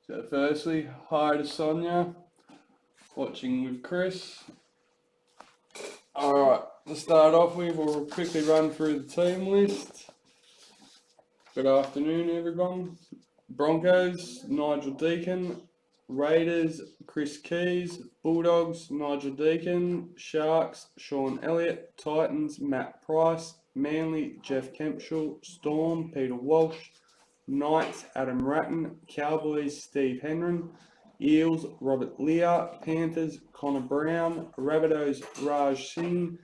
So firstly, hi to Sonia, watching with Chris. Alright, to start off with, we'll quickly run through the team list. Good afternoon everyone. Broncos, Nigel Deacon. Raiders, Chris Keys. Bulldogs, Nigel Deacon. Sharks, Shawn Elliott. Titans, Matt Price. Manly, Jeff Kempshall. Storm, Peter Walsh. Knights, Adam Ratten. Cowboys, Steve Hanran. Eels, Robert Lear. Panthers, Connor Brown. Rabbitohs, Raj Singh.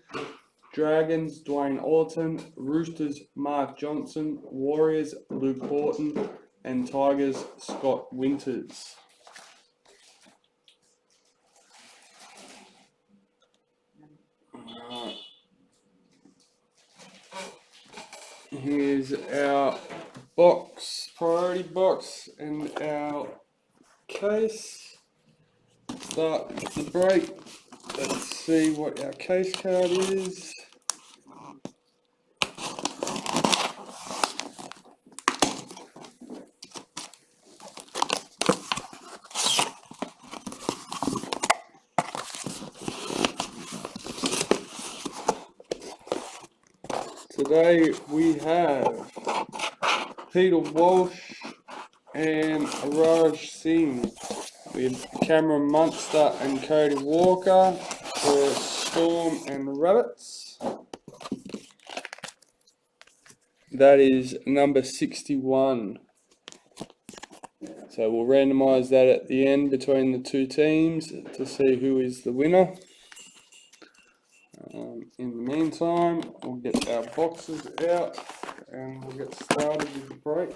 Dragons, Duane Ollerton. Roosters, Mark Johnson. Warriors, Luke Houghton. And Tigers, Scott Winters. Here's our box, priority box, and our case. Start the break. Let's see what our case card is. Today we have Peter Walsh and Raj Singh. We have Cameron Munster and Cody Walker for Storm and Rabbits. That is number 61. So we'll randomise that at the end between the two teams to see who is the winner. In the meantime, we'll get our boxes out and we'll get started with the break.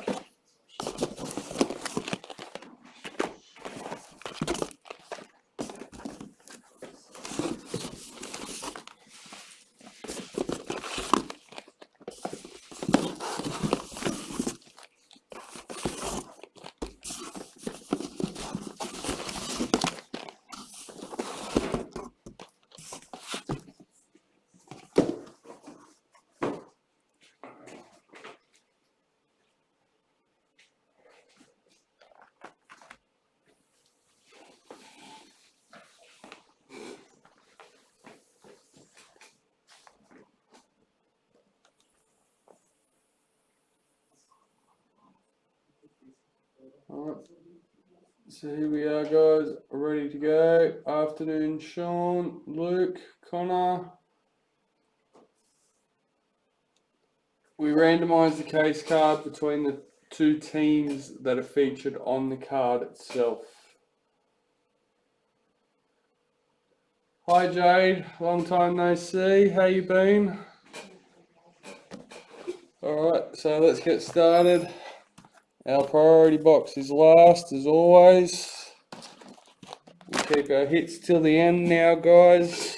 Alright, so here we are guys, ready to go. Afternoon Shawn, Luke, Connor. We randomised the case card between the two teams that are featured on the card itself. Hi Jade, long time no see, how you been? Alright, so let's get started. Our priority box is last as always. We'll keep our hits till the end now guys.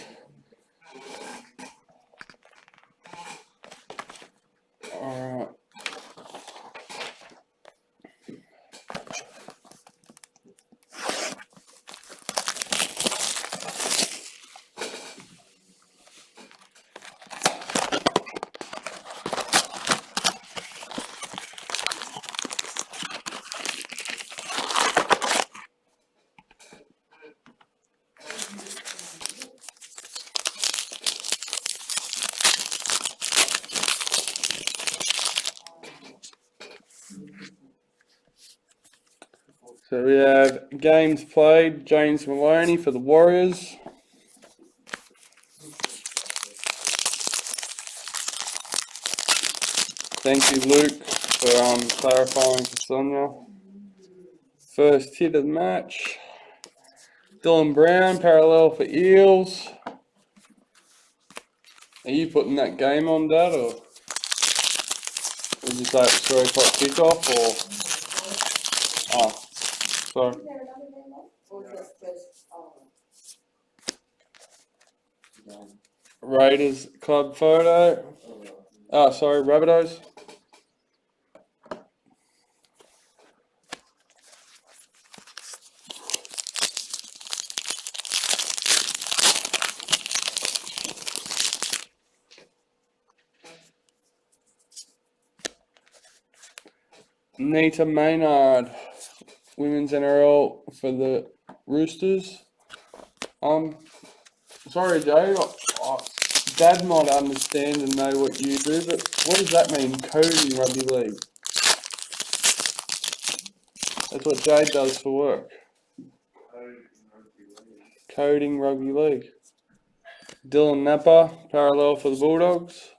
Alright. So we have games played, James Maloney for the Warriors. Thank you Luke for clarifying for Sonia. First hit of the match, Dylan Brown, parallel for Eels. Are you putting that game on Dad or would you say it was 3 o'clock kickoff or? Oh, sorry. Raiders club photo. Oh, sorry, Rabbitohs. Nita Maynard Women's NRL for the Roosters. Sorry, Jay. Dad might understand and know what you do, but what does that mean, coding rugby league? That's what Jade does for work. Coding rugby league. Dylan Napper, parallel for the Bulldogs.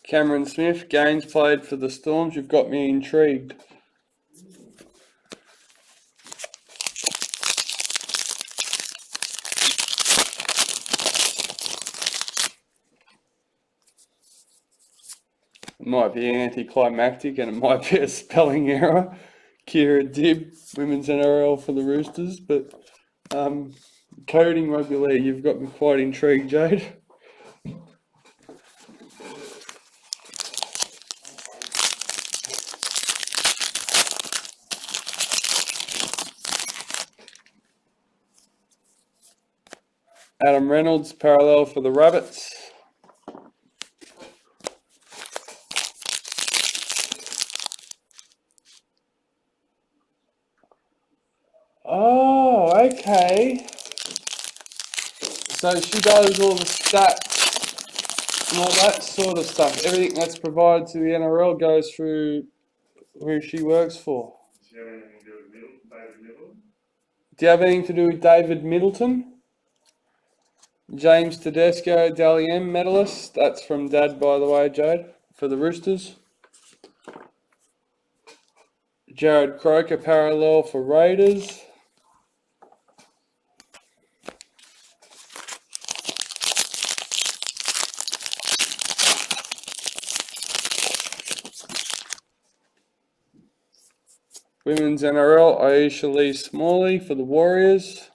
Cameron Smith, games played for the Storms. You've got me intrigued. It might be anticlimactic and it might be a spelling error. Kira Dibb, Women's NRL for the Roosters, but coding rugby league, you've got me quite intrigued, Jade. Adam Reynolds, parallel for the Rabbits. Oh, okay. So she does all the stats and all that sort of stuff. Everything that's provided to the NRL goes through who she works for. Do you have anything to do with David Middleton? James Tedesco, Dally M medalist. That's from Dad, by the way, Jade, for the Roosters. Jared Croker, parallel for Raiders. Women's NRL, Aisha Lee Smalley for the Warriors.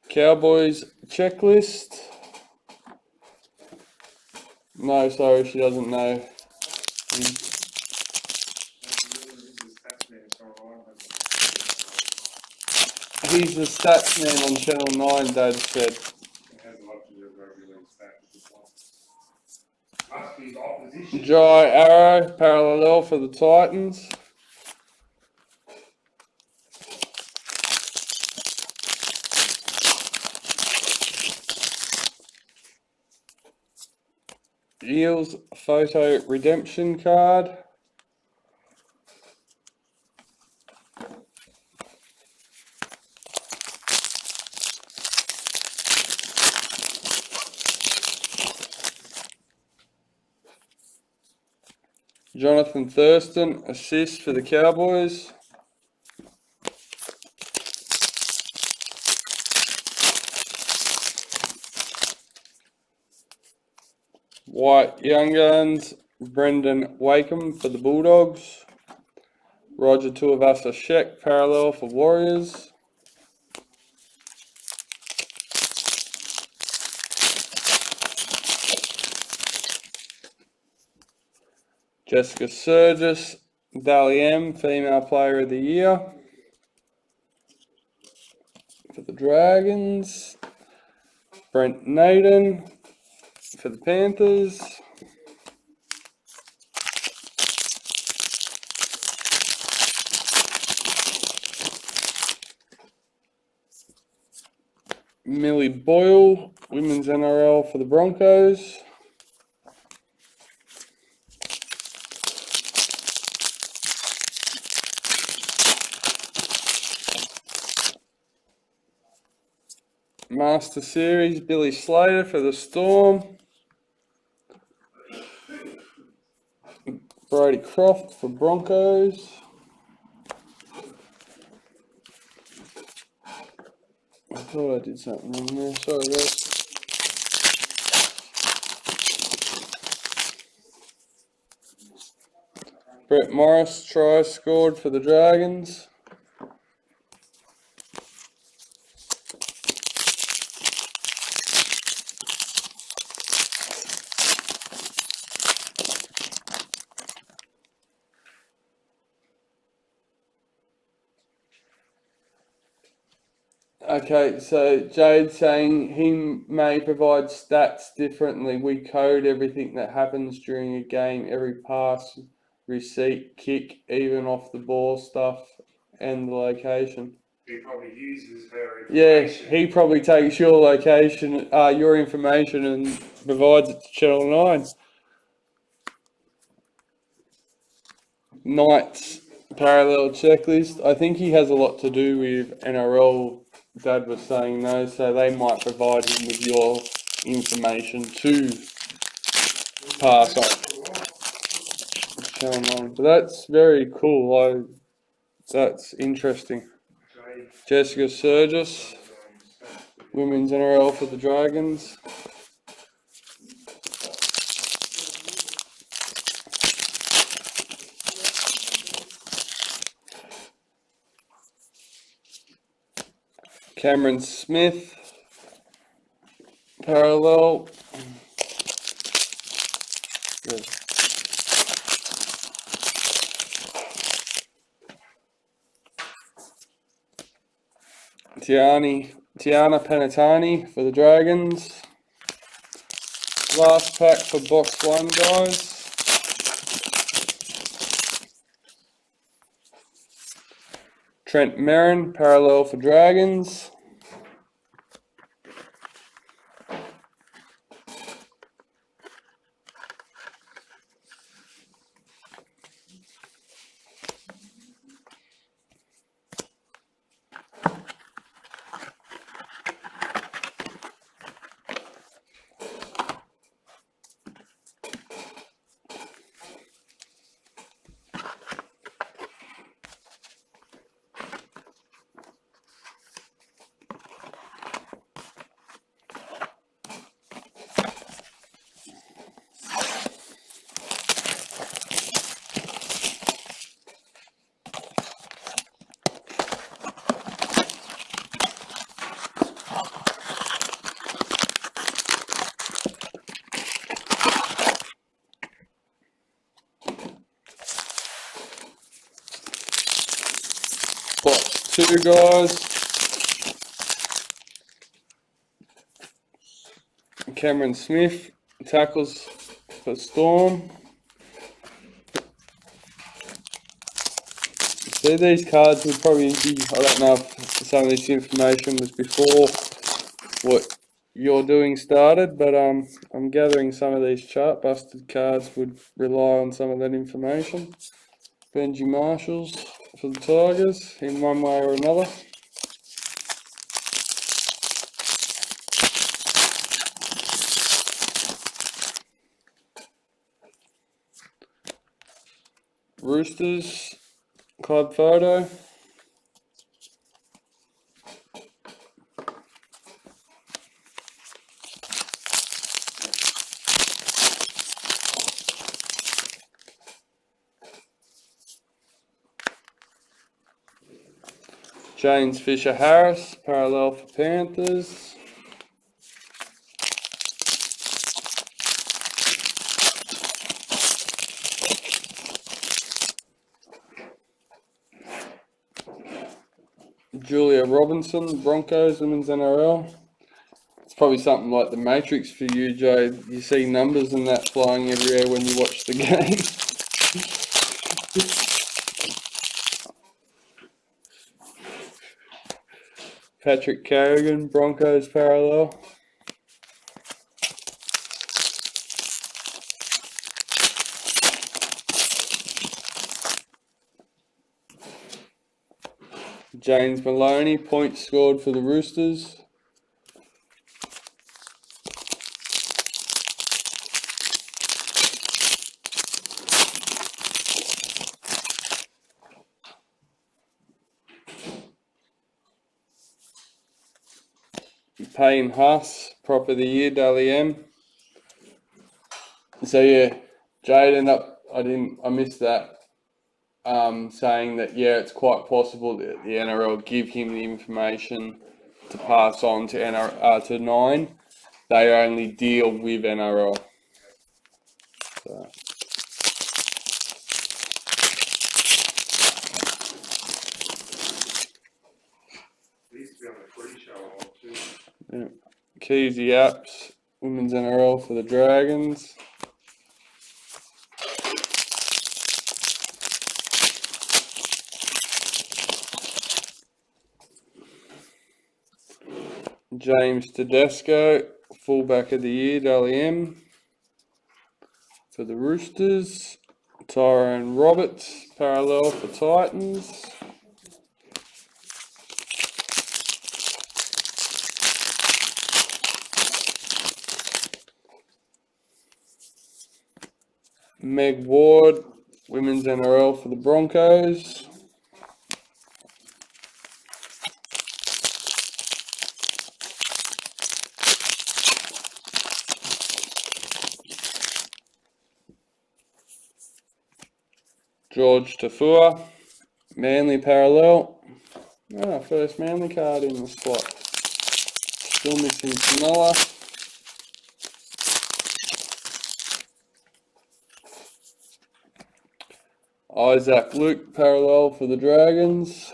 Cowboys checklist. No, sorry, she doesn't know. He's the stats man on Channel 9, Dad said. Jai Arrow, parallel for the Titans. Eels photo redemption card. Jonathan Thurston, assist for the Cowboys. White Young Guns, Brendan Wakeham for the Bulldogs. Roger Tuivasa Sheck, parallel for Warriors. Jessica Surgis, Dally M, Female Player of the Year for the Dragons. Brent Naden for the Panthers. Millie Boyle, Women's NRL for the Broncos. Master Series, Billy Slater for the Storm. Brody Croft for Broncos. I thought I did something wrong there. Sorry, guys. Brett Morris, try scored for the Dragons. Okay, so Jade's saying he may provide stats differently. We code everything that happens during a game, every pass, receipt, kick, even off the ball stuff, and the location. He probably uses her Yeah, information. he probably takes your location, your information, and provides it to Channel 9. Knight's parallel checklist. I think he has a lot to do with NRL. Dad was saying no, so they might provide him with your information to pass on. Channel 9. But that's very cool. That's interesting. Jessica Surgis, women's NRL for the Dragons. Cameron Smith, parallel. Good. Tiana Penatani for the Dragons. Last pack for box 1, guys. Trent Merrin, parallel for Dragons. Box 2, guys. Cameron Smith, tackles for Storm. See, these cards would probably be, I don't know if some of this information was before what you're doing started, but I'm gathering some of these chart busted cards would rely on some of that information. Benji Marshalls for the Tigers in one way or another. Roosters club photo. James Fisher Harris, parallel for Panthers. Julia Robinson, Broncos, women's NRL. It's probably something like the Matrix for you, Joe. You see numbers and that flying everywhere when you watch the game. Patrick Carrigan, Broncos parallel. James Maloney, points scored for the Roosters. Payne Huss, prop of the year, Dally M. So yeah, Jade ended up, I missed that, saying that yeah, it's quite possible that the NRL give him the information to pass on to to 9. They only deal with NRL. So. He used to be on the footy show. Yeah. Keezy Apps, Women's NRL for the Dragons. James Tedesco, fullback of the year, WM for the Roosters. Tyrone Roberts, parallel for Titans. Meg Ward, Women's NRL for the Broncos. George Tafua, Manly parallel. First Manly card in the slot. Still missing Camilla. Isaac Luke, parallel for the Dragons.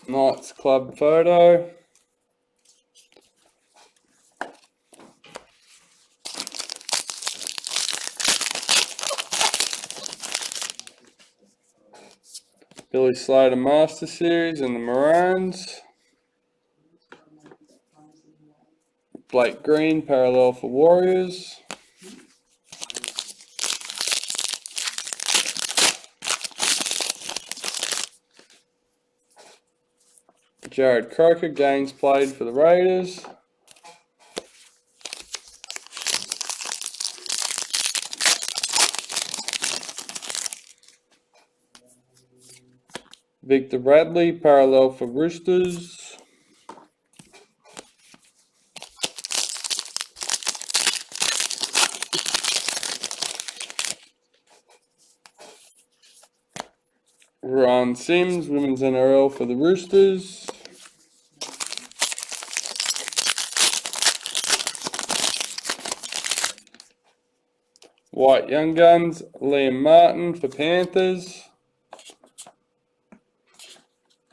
Knights Club photo. Billy Slater Master Series and the Maroons. Blake Green, parallel for Warriors. Jared Croker, games played for the Raiders. Victor Bradley, parallel for Roosters. Ron Sims, Women's NRL for the Roosters. White Young Guns, Liam Martin for Panthers.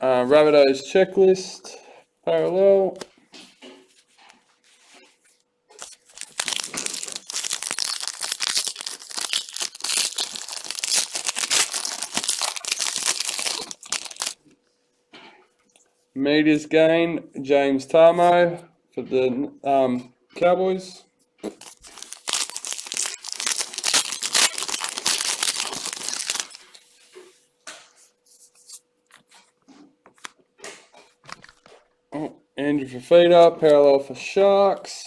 Rabbitohs checklist, parallel. Meters gain, James Tarmo for the Cowboys. Andrew Fafita, parallel for Sharks.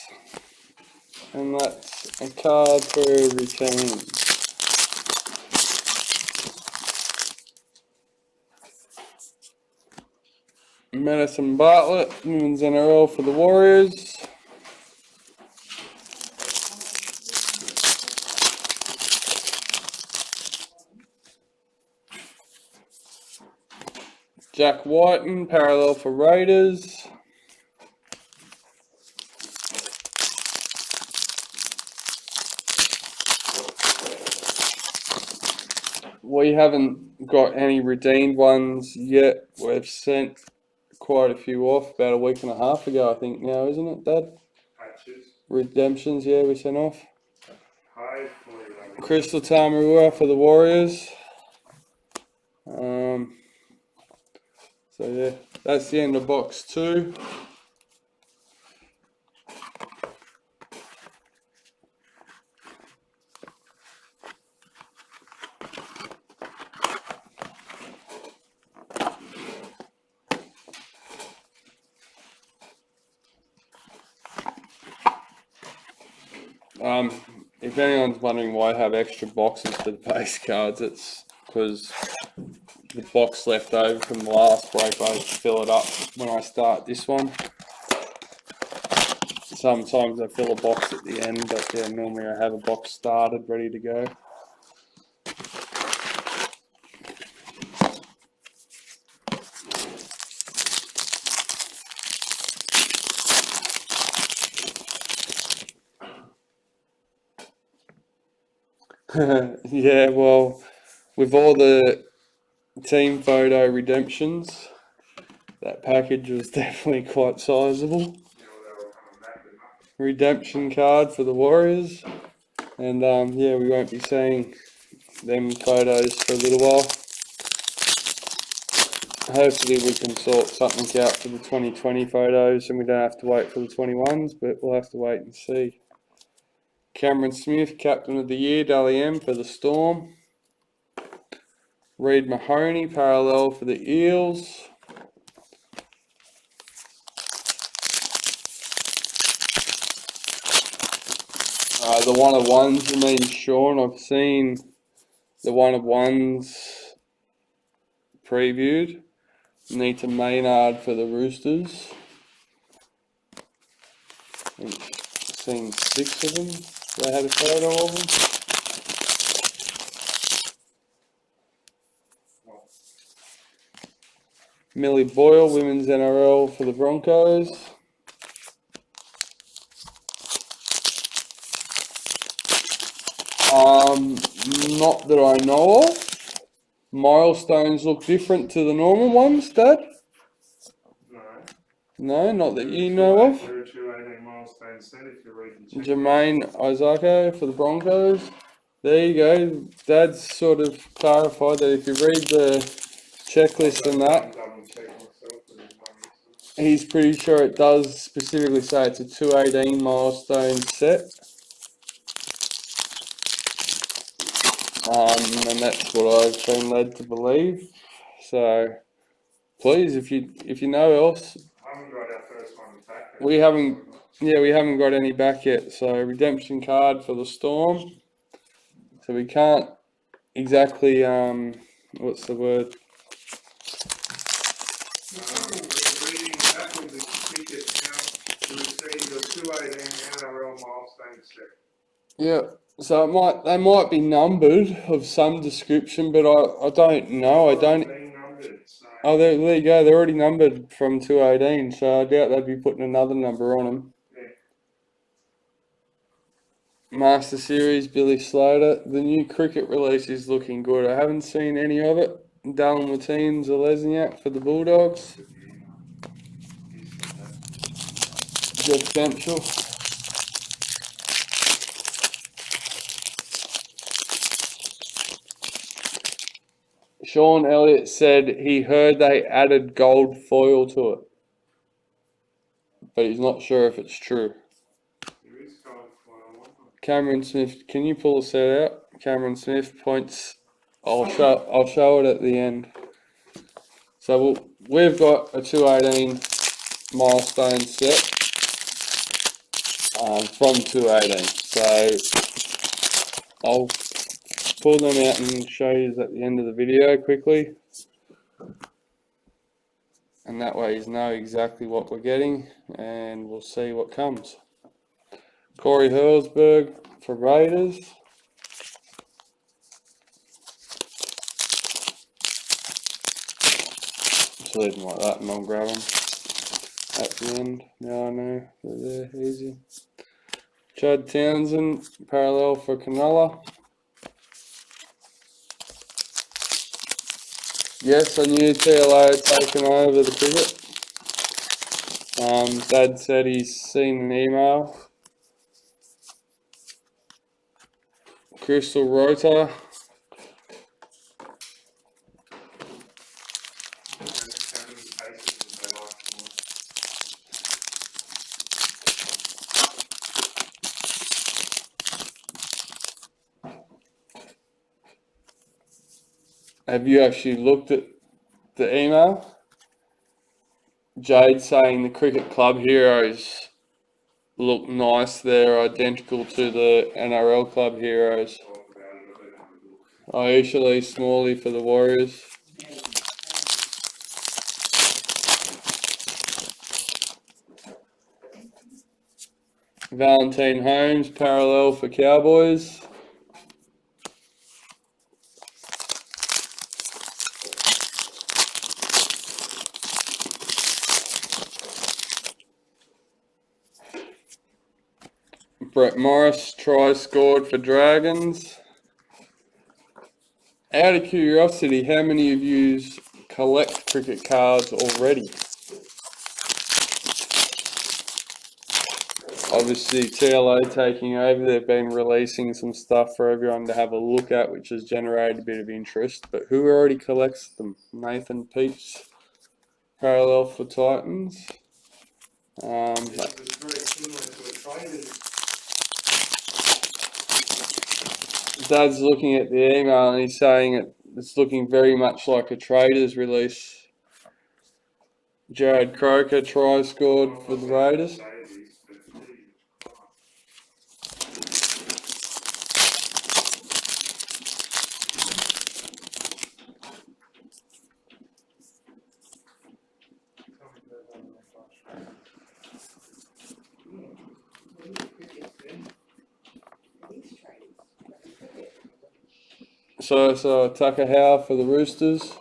And that's a card for every team. Madison Bartlett, Women's NRL for the Warriors. Jack Whiten, parallel for Raiders. We haven't got any redeemed ones yet. We've sent quite a few off about a week and a half ago, I think now, isn't it, Dad? Patches. Redemptions, yeah, we sent off. Hopefully they'll be Crystal Tamarua for the Warriors. So yeah, that's the end of box 2. If anyone's wondering why I have extra boxes for the base cards, it's because the box left over from the last break, I fill it up when I start this one. Sometimes I fill a box at the end, but yeah, normally I have a box started, ready to go. Yeah, well, with all the team photo redemptions, that package was definitely quite sizable. You know, they were coming back with nothing. Redemption card for the Warriors, and yeah, we won't be seeing them photos for a little while. Hopefully we can sort something out for the 2020 photos and we don't have to wait for the 21s, but we'll have to wait and see. Cameron Smith, Captain of the Year, Dally M for the Storm. Reid Mahoney, parallel for the Eels. The one of ones, you mean Shawn? I've seen the one of ones previewed. Nita Maynard for the Roosters. I've seen 6 of them. They had a photo of them. Millie Boyle, Women's NRL for the Broncos. Not that I know of. Milestones look different to the normal ones, Dad? No. No, not that you know of. There are 2 18 milestones set if you read the checklist. Jermaine Isako for the Broncos. There you go. Dad's sort of clarified that if you read the checklist and that, Double check myself and one missing. he's pretty sure it does specifically say it's a 218 milestone set. And that's what I've been led to believe. So please, if you know else, I haven't got our first one back. we haven't got any back yet. So redemption card for the Storm. So we can't exactly what's the word? Reading backwards the ticket count to receive the 218 NRL milestone set. Yeah. So they might be numbered of some description, but I don't know. I don't. Being numbered, so Oh, there you go. They're already numbered from 218, so I doubt they'd be putting another number on them. yeah. Master Series, Billy Slater. The new cricket release is looking good. I haven't seen any of it. Dallin Watine Zalesniak for the Bulldogs. Jeff Kempshall. Shawn Elliott said he heard they added gold foil to it, but he's not sure if it's true. There is gold foil. Cameron Smith, can you pull a set out? Cameron Smith points. I'll show it at the end. So we've got a 218 milestone set from 218. So I'll pull them out and show you at the end of the video quickly. And that way you know exactly what we're getting and we'll see what comes. Corey Hurlsberg for Raiders. Just leave them like that and I'll grab them at the end. Now I know they're there, easy. Chad Townsend, parallel for Cronulla. Yes, I knew TLA had taken over the cricket. Dad said he's seen an email. Crystal Rota. Have you actually looked at the email? Jade saying the cricket club heroes look nice. They're identical to the NRL club heroes. Aisha Smalley for the Warriors. Valentine Holmes, parallel for Cowboys. Brett Morris, try scored for Dragons. Out of curiosity, how many of you collect cricket cards already? Obviously, TLO taking over, they've been releasing some stuff for everyone to have a look at, which has generated a bit of interest. But who already collects them? Nathan Peach, parallel for Titans. It's very similar to a trader's. Dad's looking at the email and he's saying it's looking very much like a trader's release. Jared Croker try scored for the Raiders. So Tucker Howe for the Roosters.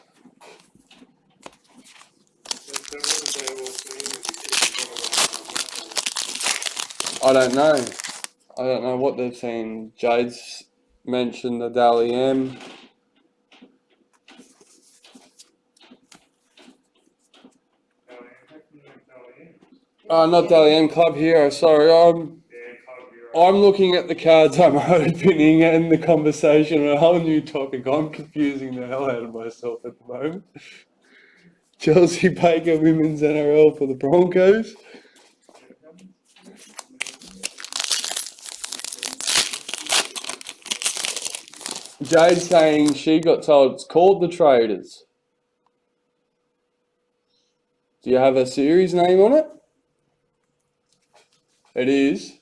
I don't know. I don't know what they've seen. Jade's mentioned the Dally M. Not Dally M, Club Hero. Sorry, I'm looking at the cards I'm opening and the conversation on a whole new topic. I'm confusing the hell out of myself at the moment. Chelsea Baker Women's NRL for the Broncos. Jade saying she got told it's called the Traders. Do you have a series name on it? It is.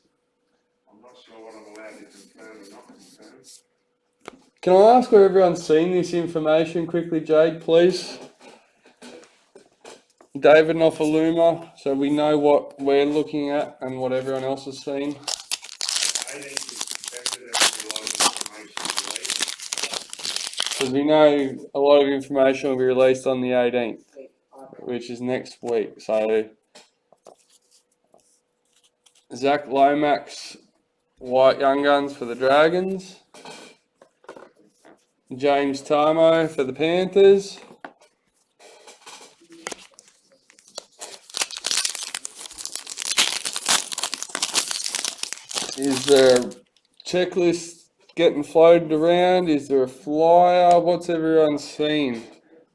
I'm not sure what I'm allowed to confirm or not confirm. Can I ask where everyone's seen this information quickly, Jade, please? David Nofaluma, so we know what we're looking at and what everyone else has seen. Because we know a lot of information will be released on the 18th, which is next week. So, Zach Lomax, White Young Guns for the Dragons. James Tarmo for the Panthers. Is there a checklist getting floated around? Is there a flyer? What's everyone seen?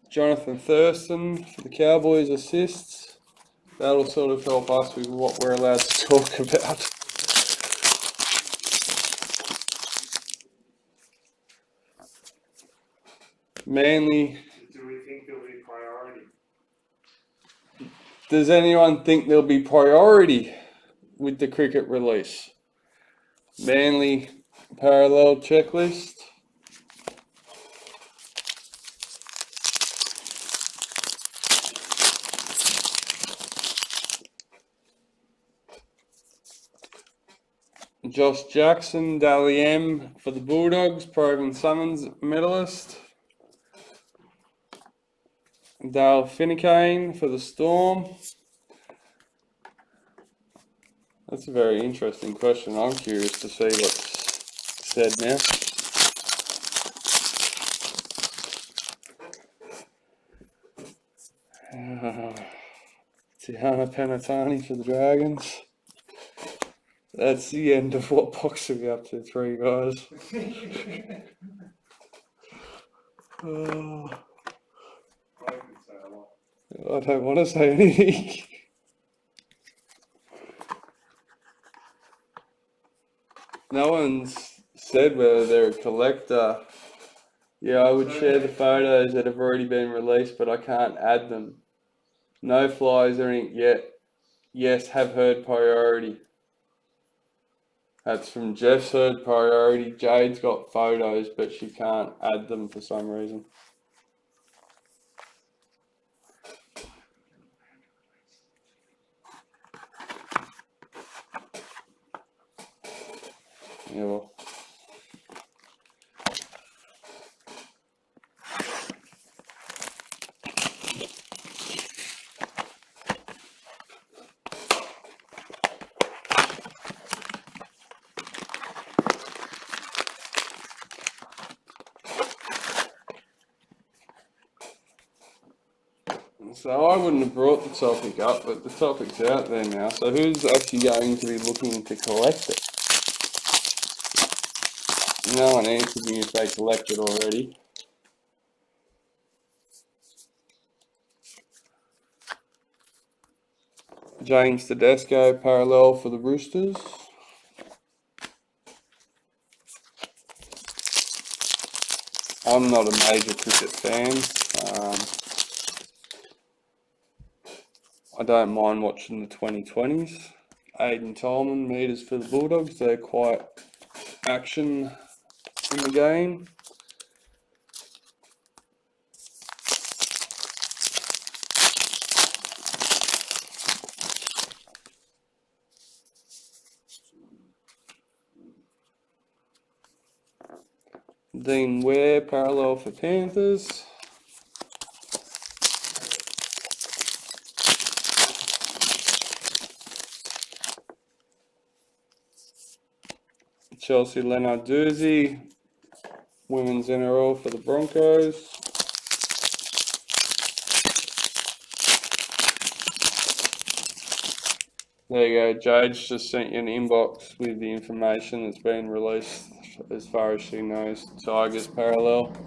Jonathan Thurston for the Cowboys assists. That'll sort of help us with what we're allowed to talk about. Manly. Do we think there'll be priority? Does anyone think there'll be priority with the cricket release? Manly parallel checklist. Josh Jackson, Dally M for the Bulldogs, proven summons medalist. Dale Finucane for the Storm. That's a very interesting question. I'm curious to see what's said now. Tiana Penatani for the Dragons. That's the end of what box are we up to? 3 guys. I don't want to say anything. No one's said whether they're a collector. Yeah, I would share the photos that have already been released, but I can't add them. No flies or anything yet. Yes, have heard priority. That's from Jeff's heard priority. Jade's got photos, but she can't add them for some reason. Yeah, well. So I wouldn't have brought the topic up, but the topic's out there now. So who's actually going to be looking to collect it? No one answered me if they collected already. James Tedesco, parallel for the Roosters. I'm not a major cricket fan. I don't mind watching the 2020s. Aiden Tolman, meters for the Bulldogs. They're quite action in the game. Dean Ware, parallel for Panthers. Chelsea Leonard Dursey, women's NRL for the Broncos. There you go, Jade's just sent you an inbox with the information that's been released as far as she knows. Tigers parallel.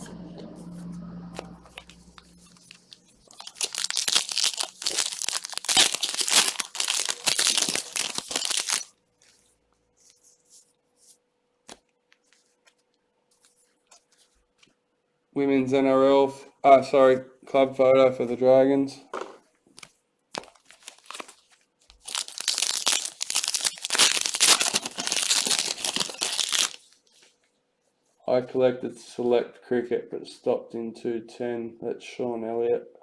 Women's NRL, club photo for the Dragons. I collected select cricket but stopped in 210. That's Shawn Elliott.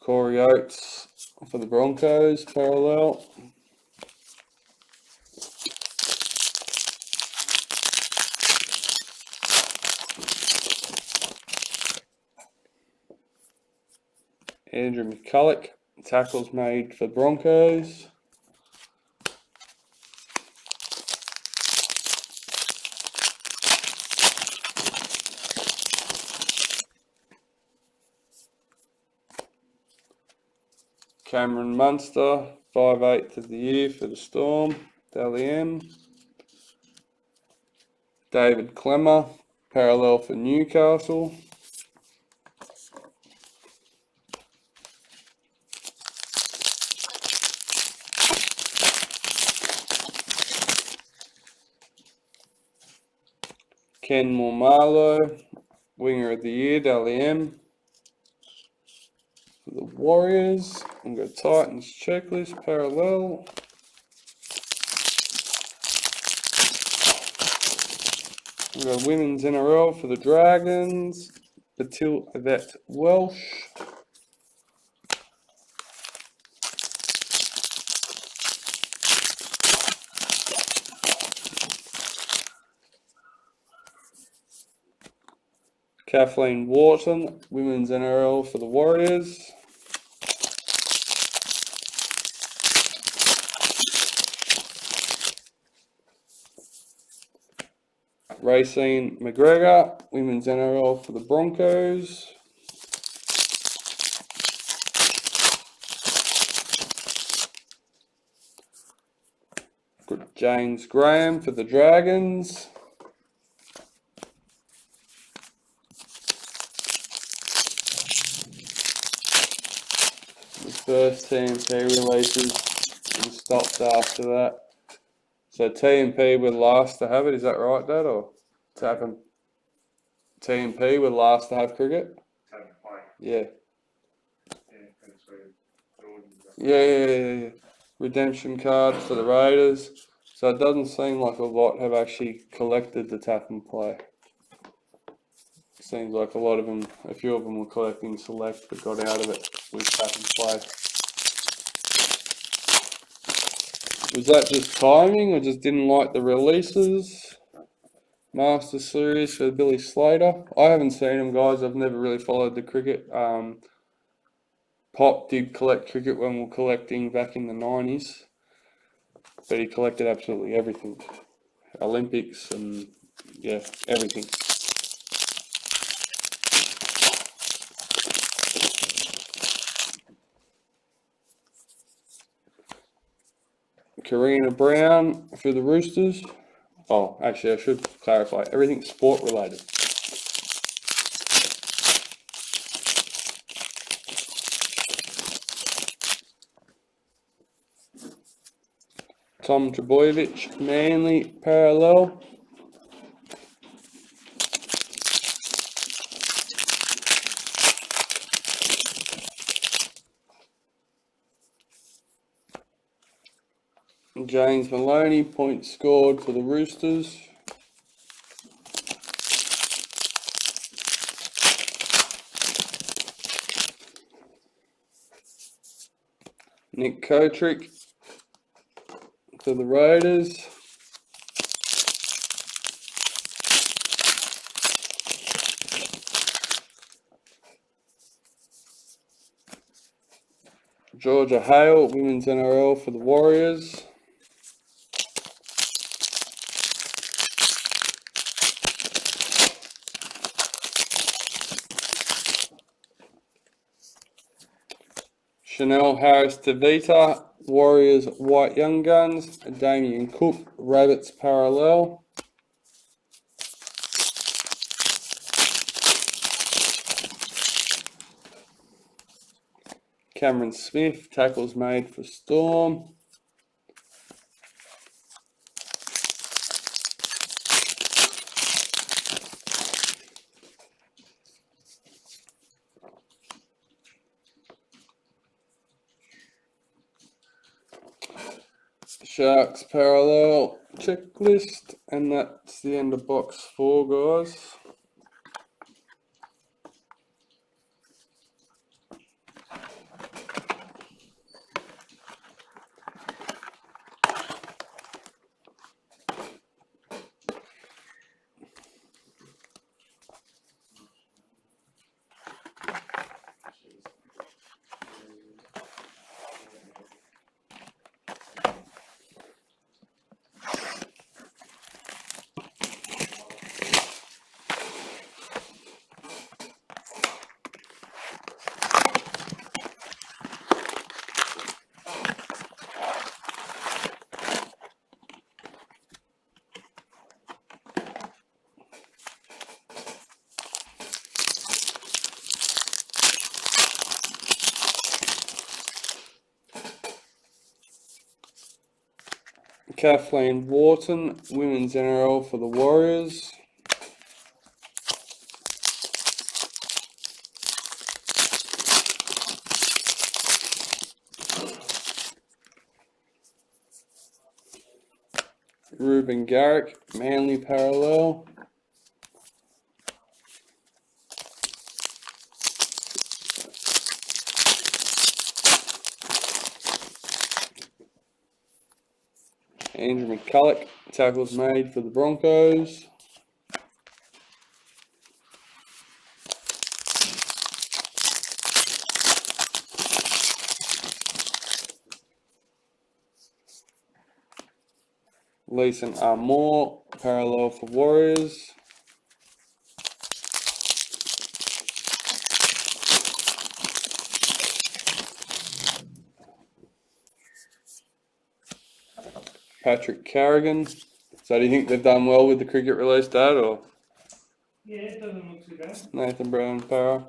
Corey Oates for the Broncos, parallel. Andrew McCulloch, tackles made for Broncos. Cameron Munster, 5/8 of the year for the Storm, Dally M. David Clemmer, parallel for Newcastle. Ken Mormarlo, winger of the year, Dally M. For the Warriors, we've got Titans checklist, parallel. We've got women's NRL for the Dragons, Batil Yvette Walsh. Kathleen Wharton, women's NRL for the Warriors. Racine McGregor, women's NRL for the Broncos. Got James Graham for the Dragons. The first TMP releases and stopped after that. So TMP were last to have it, is that right, Dad? Or Tappen? TMP were last to have cricket? Yeah. Yeah. Redemption cards for the Raiders. So it doesn't seem like a lot have actually collected the tap and play. Seems like a few of them were collecting select but got out of it with tap and play. Was that just timing or just didn't like the releases? Master Series for Billy Slater. I haven't seen him, guys. I've never really followed the cricket. Pop did collect cricket when we were collecting back in the 90s. But he collected absolutely everything. Olympics and, yeah, everything. Karina Brown for the Roosters. Oh, actually, I should clarify. Everything's sport related. Tom Trbojevic, Manly parallel. James Maloney, points scored for the Roosters. Nick Kotrick for the Raiders. Georgia Hale, Women's NRL for the Warriors. Chanel Harris Tavita, Warriors White Young Guns. Damien Cook, Rabbits parallel. Cameron Smith, tackles made for Storm. Sharks parallel checklist, and that's the end of box 4, guys. Kathleen Wharton, Women's NRL for the Warriors. Ruben Garrick, Manly parallel. Andrew McCulloch, tackles made for the Broncos. Leeson Armour, parallel for Warriors. Patrick Carrigan. So do you think they've done well with the cricket release, Dad, or? Yeah, it doesn't look too bad. Nathan Brown, para.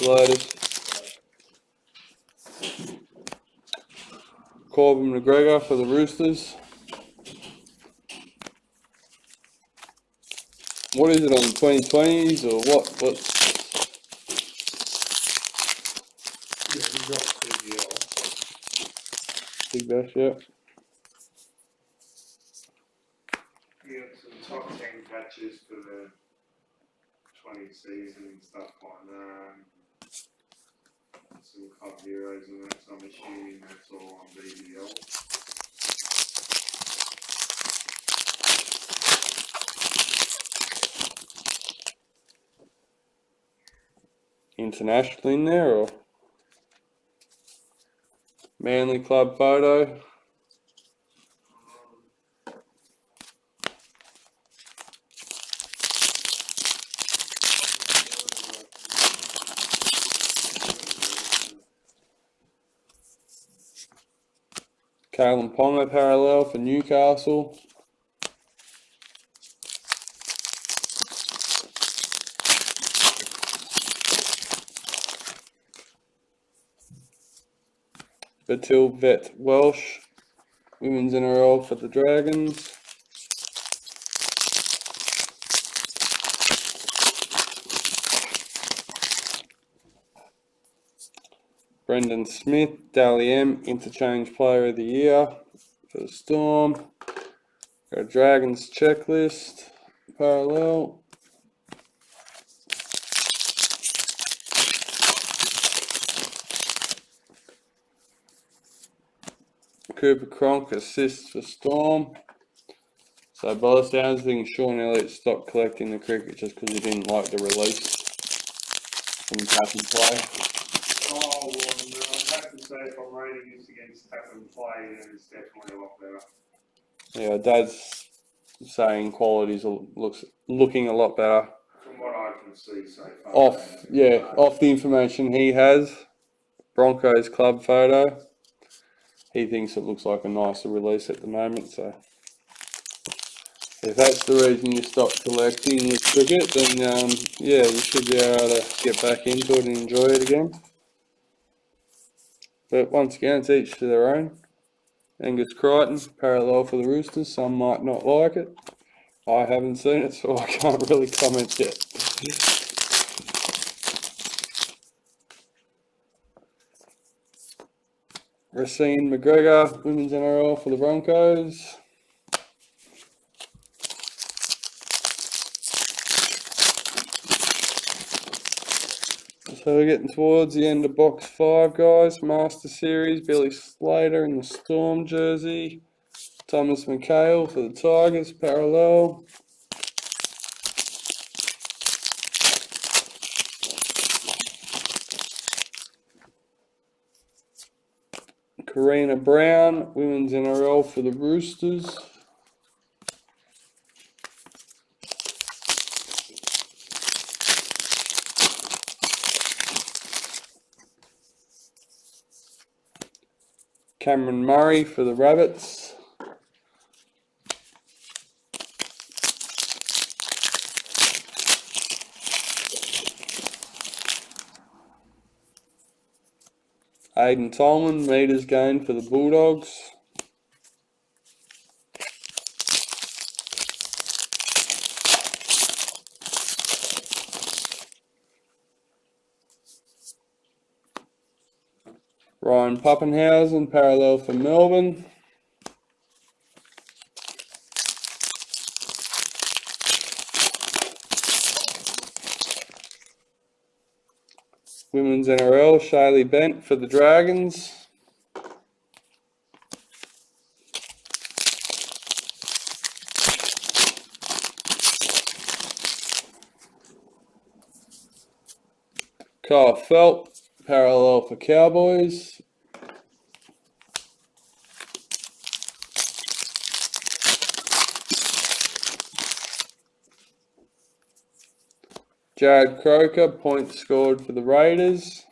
Lotus. Corbin McGregor for the Roosters. What is it on 2020s or what? Yeah, he got CDL. Big Bash, yeah. He had some top 10 catches for the 20 season and stuff like that. Some club heroes and that, so I'm assuming that's all on BBL. International in there or Manly club photo. Kalen Ponga parallel for Newcastle. Batil Vet Walsh, Women's NRL for the Dragons. Brendan Smith, Dally M, Interchange Player of the Year for the Storm. Got a Dragons checklist, parallel. Cooper Cronk, assists for Storm. So by the sounds of things, Shawn Elliott stopped collecting the cricket just because he didn't like the release from tap and play. Oh, well, no, I have to say, if I'm rating this against tap and play, then it's definitely a lot better. Yeah, Dad's saying qualities looking a lot better. From what I can see so far. Off the information he has, Broncos club photo. He thinks it looks like a nicer release at the moment, so if that's the reason you stopped collecting with cricket, then yeah, you should be able to get back into it and enjoy it again. But once again, it's each to their own. Angus Crichton, parallel for the Roosters. Some might not like it. I haven't seen it, so I can't really comment yet. Racine McGregor, Women's NRL for the Broncos. So we're getting towards the end of box 5, guys. Master Series, Billy Slater in the Storm jersey. Thomas McHale for the Tigers, parallel. Karina Brown, Women's NRL for the Roosters. Cameron Murray for the Rabbits. Aidan Tolman, meters gained for the Bulldogs. Ryan Pappenhausen, parallel for Melbourne. Women's NRL, Shaylee Bent for the Dragons. Kyle Felt, parallel for Cowboys. Jared Croker, points scored for the Raiders.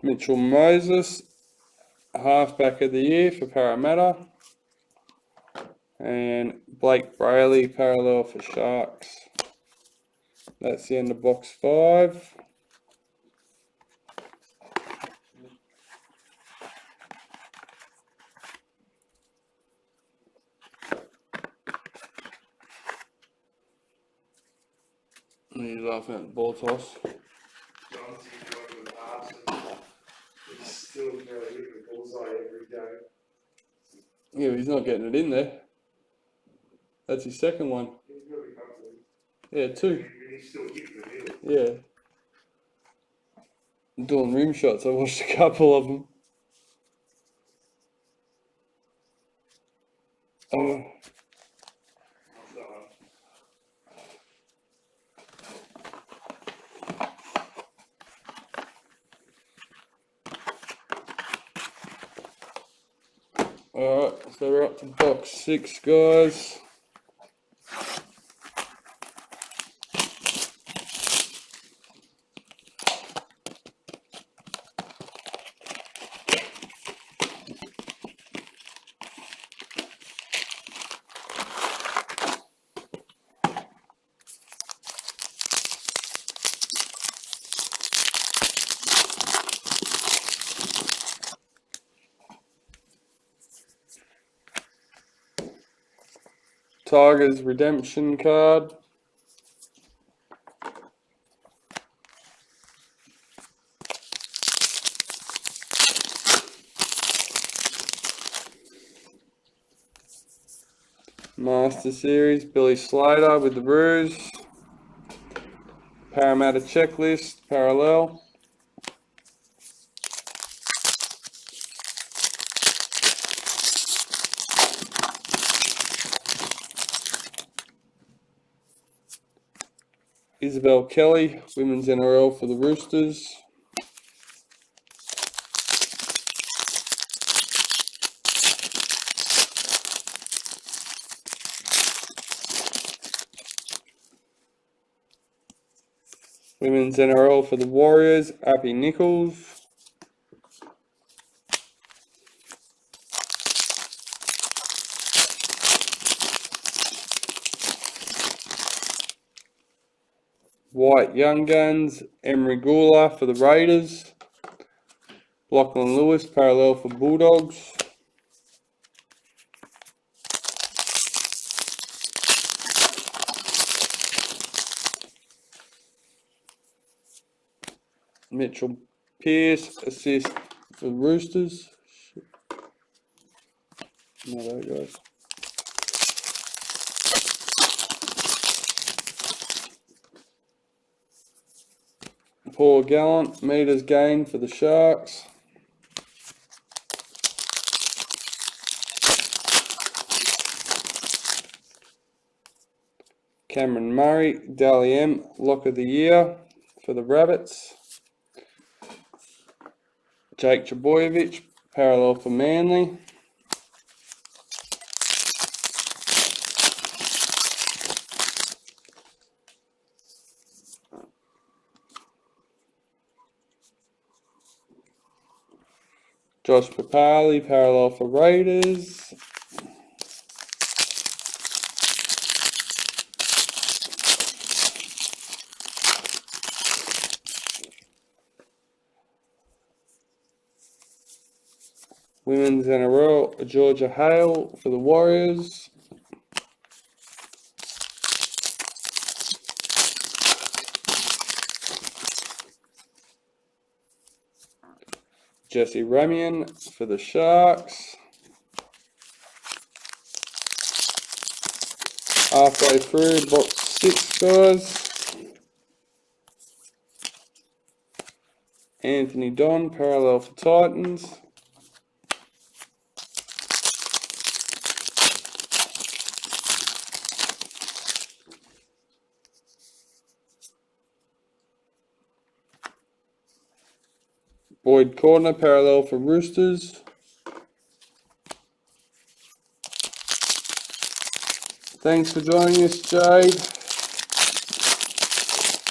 Mitchell Moses, halfback of the year for Parramatta. And Blake Brayley, parallel for Sharks. That's the end of box 5. He's laughing at the ball toss. John's enjoying the pass and he's still trying to hit the bullseye every game. Yeah, but he's not getting it in there. That's his second one. He's got a couple of Yeah, 2. and he's still hitting the hill. Yeah. I'm doing rim shots. I watched a couple of them. Alright, so we're up to box 6, guys. Tigers redemption card. Master Series, Billy Slater with the Brews. Parramatta checklist, parallel. Isabel Kelly, Women's NRL for the Roosters. Women's NRL for the Warriors, Abby Nichols. White Young Guns, Emery Gula for the Raiders. Lachlan Lewis, parallel for Bulldogs. Mitchell Pearce, assist for the Roosters. No, there it goes. Paul Gallant, meters gained for the Sharks. Cameron Murray, Dally M, lock of the year for the Rabbits. Jake Trbojevic, parallel for Manly. Josh Papali, parallel for Raiders. Women's NRL, Georgia Hale for the Warriors. Jesse Ramian for the Sharks. Halfway through, box 6, guys. Anthony Don, parallel for Titans. Boyd Cordner, parallel for Roosters. Thanks for joining us, Jade.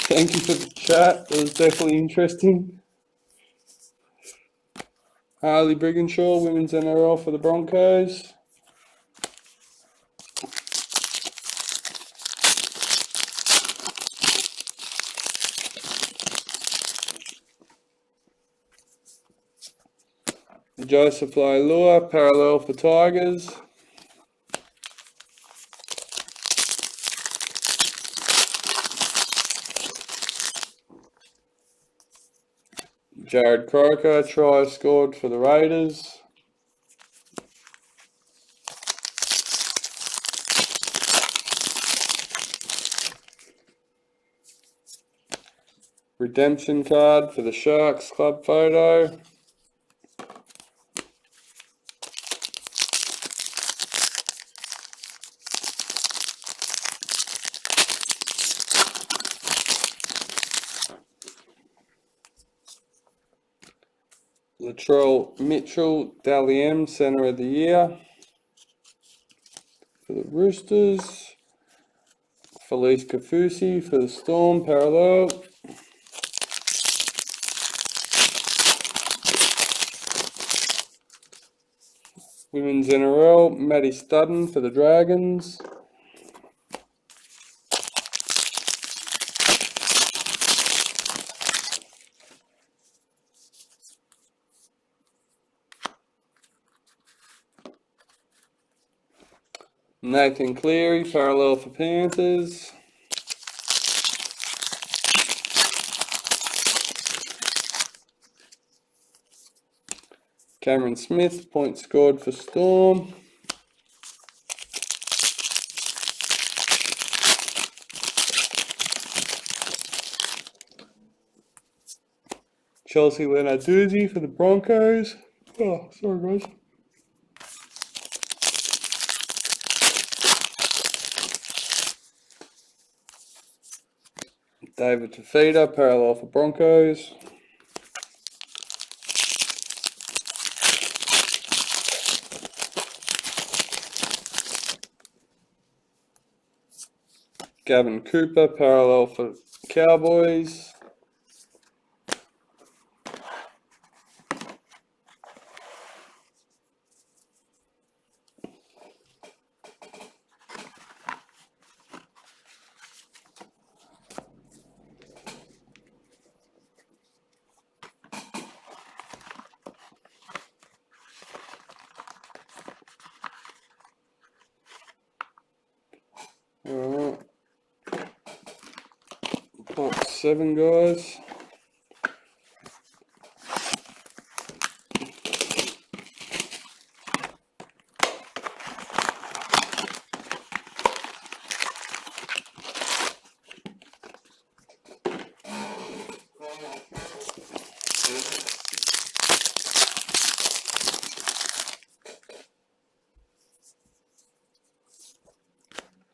Thank you for the chat. It was definitely interesting. Harley Brigginshaw, Women's NRL for the Broncos. Joseph Lailua, parallel for Tigers. Jared Croker, try scored for the Raiders. Redemption card for the Sharks club photo. Latrell Mitchell, Dally M, Centre of the Year for the Roosters. Felice Kafusi for the Storm, parallel. Women's NRL, Maddie Studden for the Dragons. Nathan Cleary, parallel for Panthers. Cameron Smith, points scored for Storm. Chelsea Lenarduzzi for the Broncos. Oh, sorry guys. David Tafita, parallel for Broncos. Gavin Cooper, parallel for Cowboys. Alright. Box 7, guys.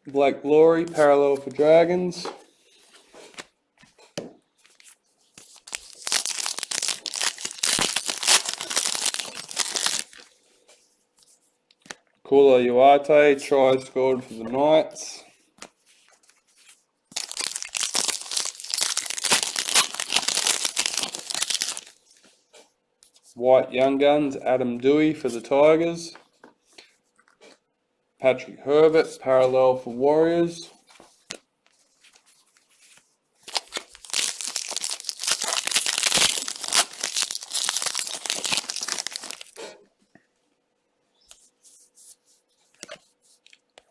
Blake Glory, parallel for Dragons. Kula Uate, try scored for the Knights. White Young Guns, Adam Dewey for the Tigers. Patrick Herbert, parallel for Warriors.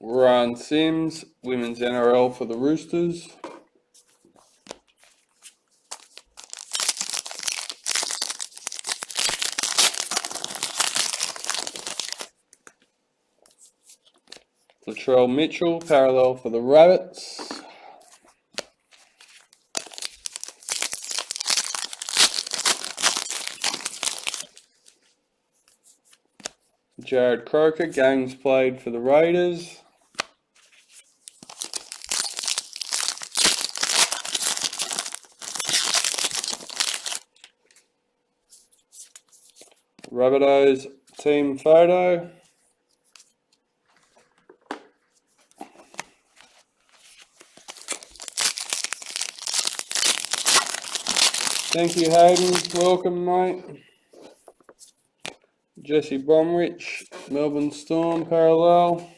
Ryan Sims, Women's NRL for the Roosters. Latrell Mitchell, parallel for the Rabbits. Jared Croker, games played for the Raiders. Rabbitohs team photo. Thank you, Hayden. Welcome, mate. Jesse Bromwich, Melbourne Storm, parallel.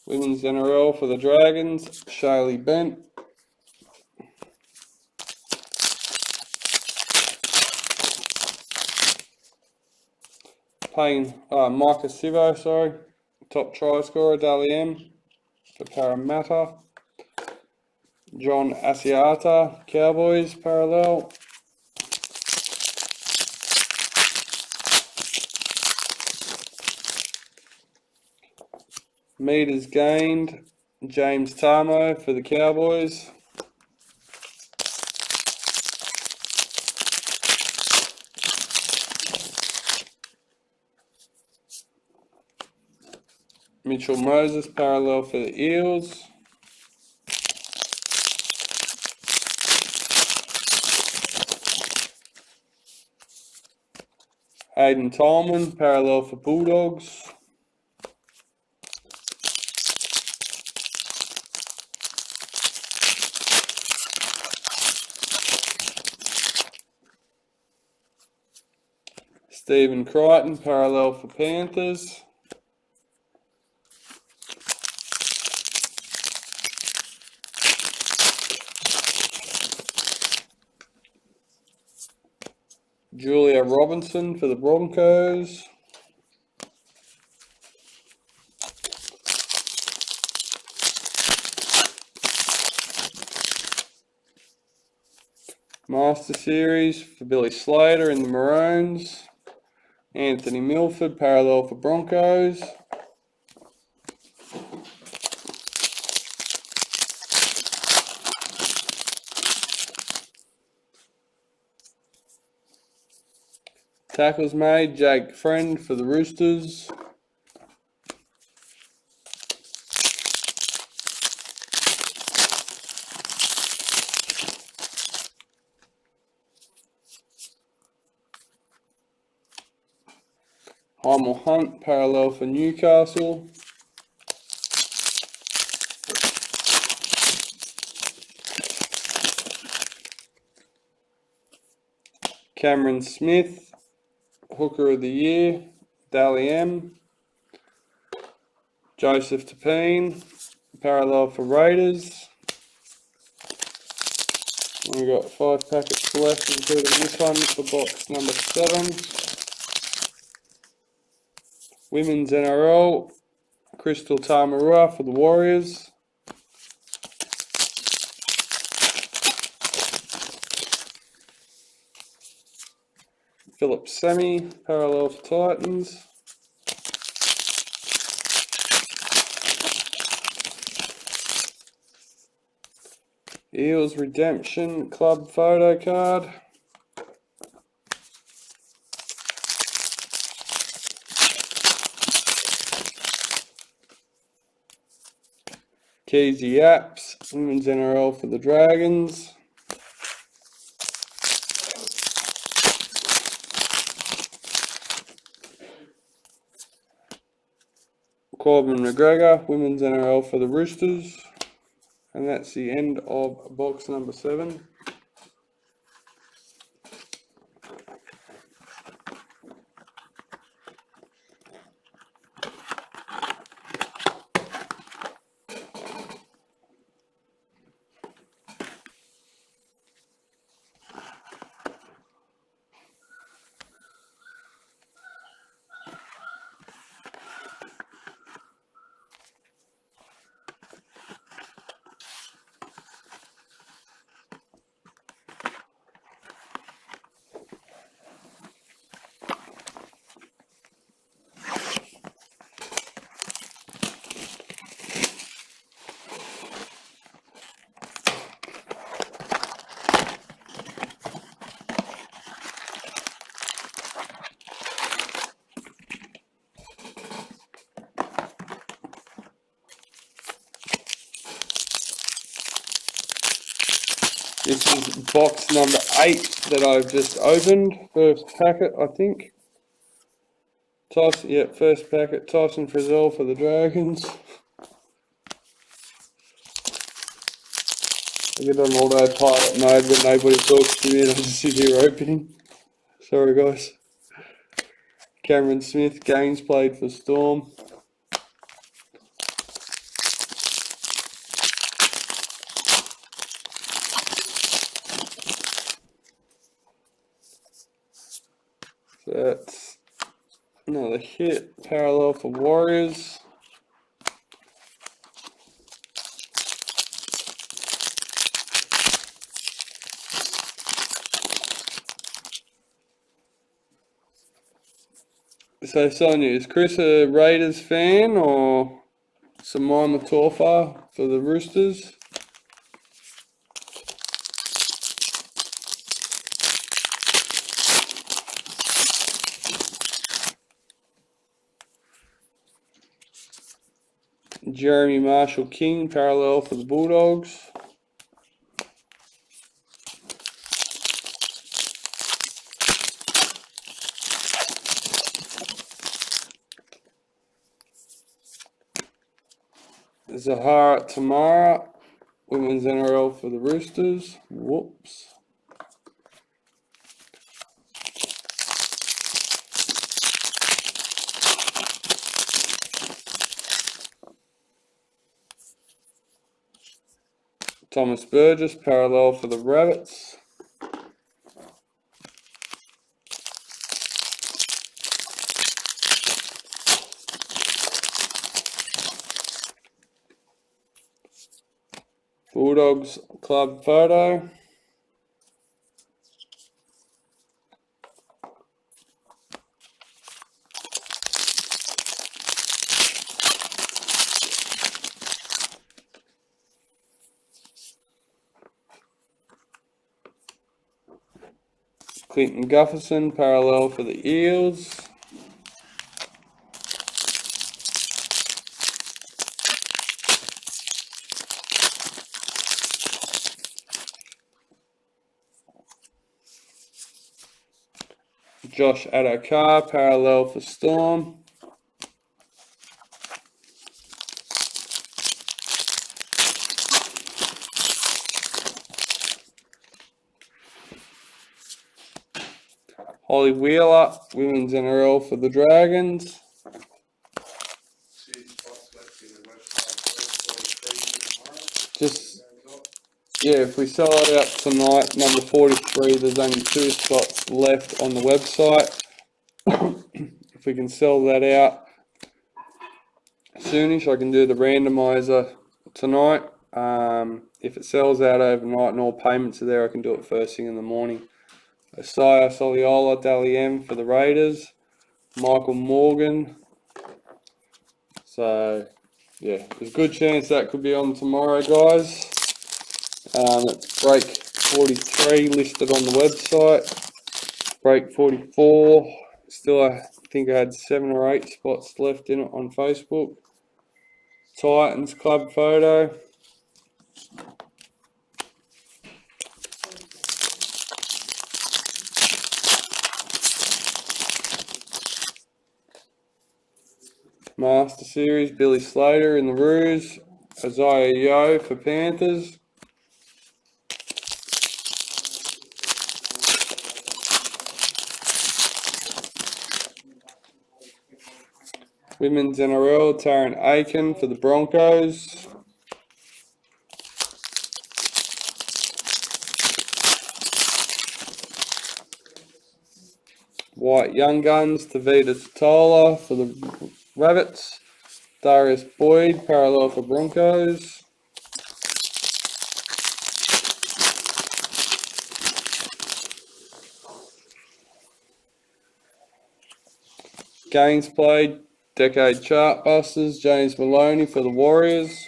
Women's NRL for the Dragons, Shaylee Bent. Micah Sivo, sorry. Top try scorer, Dally M for Parramatta. John Asiata, Cowboys, parallel. Meters gained, James Tarmo for the Cowboys. Mitchell Moses, parallel for the Eels. Hayden Tolman, parallel for Bulldogs. Stephen Crichton, parallel for Panthers. Julia Robinson for the Broncos. Master Series for Billy Slater in the Maroons. Anthony Milford, parallel for Broncos. Tackles made, Jake Friend for the Roosters. Heimel Hunt, parallel for Newcastle. Cameron Smith, Hooker of the Year, Dally M. Joseph Tapine, parallel for Raiders. We've got 5 packets left, including this one for box number 7. Women's NRL, Crystal Tamarua for the Warriors. Philip Semi, parallel for Titans. Eels Redemption Club photo card. Keezy Apps, Women's NRL for the Dragons. Corbin McGregor, Women's NRL for the Roosters. And that's the end of box number 7. This is box number 8 that I've just opened. First packet, I think. Tyson, yep, first packet. Tyson Frizzell for the Dragons. I get on autopilot mode when nobody talks to me and I just sit here opening. Sorry, guys. Cameron Smith, games played for Storm. So that's another hit, parallel for Warriors. So Sonia, is Chris a Raiders fan or Samai Matorfa for the Roosters? Jeremy Marshall King, parallel for the Bulldogs. Zahara Tamara, Women's NRL for the Roosters. Whoops. Thomas Burgess, parallel for the Rabbits. Bulldogs club photo. Clinton Gufferson, parallel for the Eels. Josh Adokar, parallel for Storm. Holly Wheeler, women's NRL for the Dragons. Just, yeah, if we sell it out tonight, number 43, there's only 2 spots left on the website. If we can sell that out soonish, I can do the randomizer tonight. If it sells out overnight and all payments are there, I can do it first thing in the morning. Isaiah Soliola, Dally M for the Raiders. Michael Morgan. So, yeah, there's a good chance that could be on tomorrow, guys. It's break 43 listed on the website. Break 44. Still, I think I had 7 or 8 spots left in it on Facebook. Titans club photo. Master Series, Billy Slater in the Roos. Isaiah Yeo for Panthers. Women's NRL, Taryn Aiken for the Broncos. White Young Guns, Tavita Totola for the Rabbits. Darius Boyd, parallel for Broncos. Games played, Decade Chartbusters, James Maloney for the Warriors.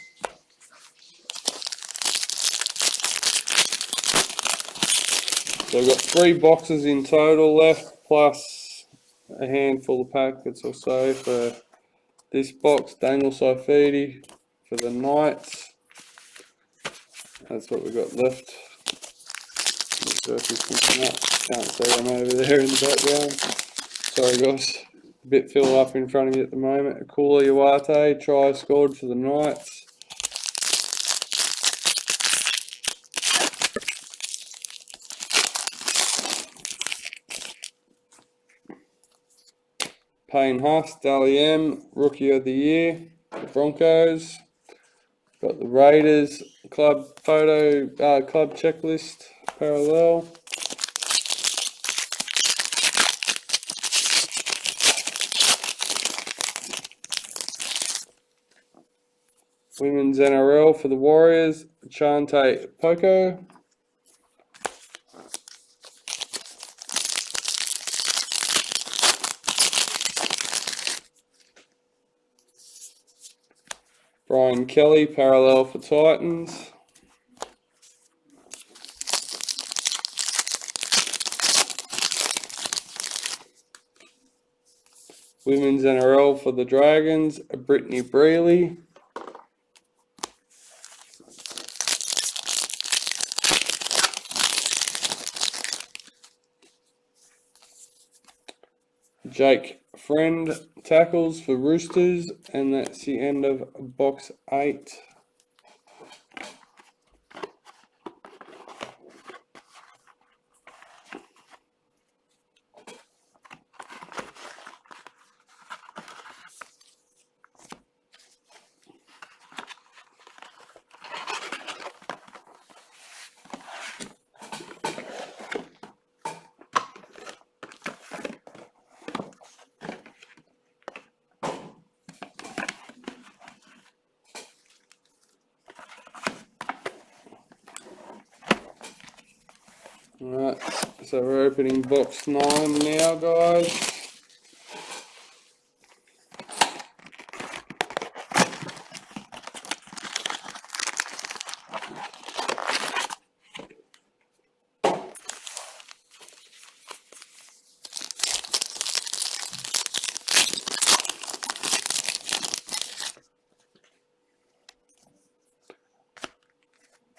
So we've got 3 boxes in total left, plus a handful of packets or so for this box. Daniel Saifidi for the Knights. That's what we've got left. Not sure if he's picking up. Can't see him over there in the background. Sorry guys. A bit filled up in front of you at the moment. Akula Iwate, try scored for the Knights. Payne Huss, Dally M, Rookie of the Year, the Broncos. Got the Raiders club photo, club checklist parallel. Women's NRL for the Warriors, Chante Poco. Brian Kelly, parallel for Titans. Women's NRL for the Dragons, Brittany Brealey. Jake Friend, tackles for Roosters, and that's the end of box 8. So we're opening box 9 now, guys.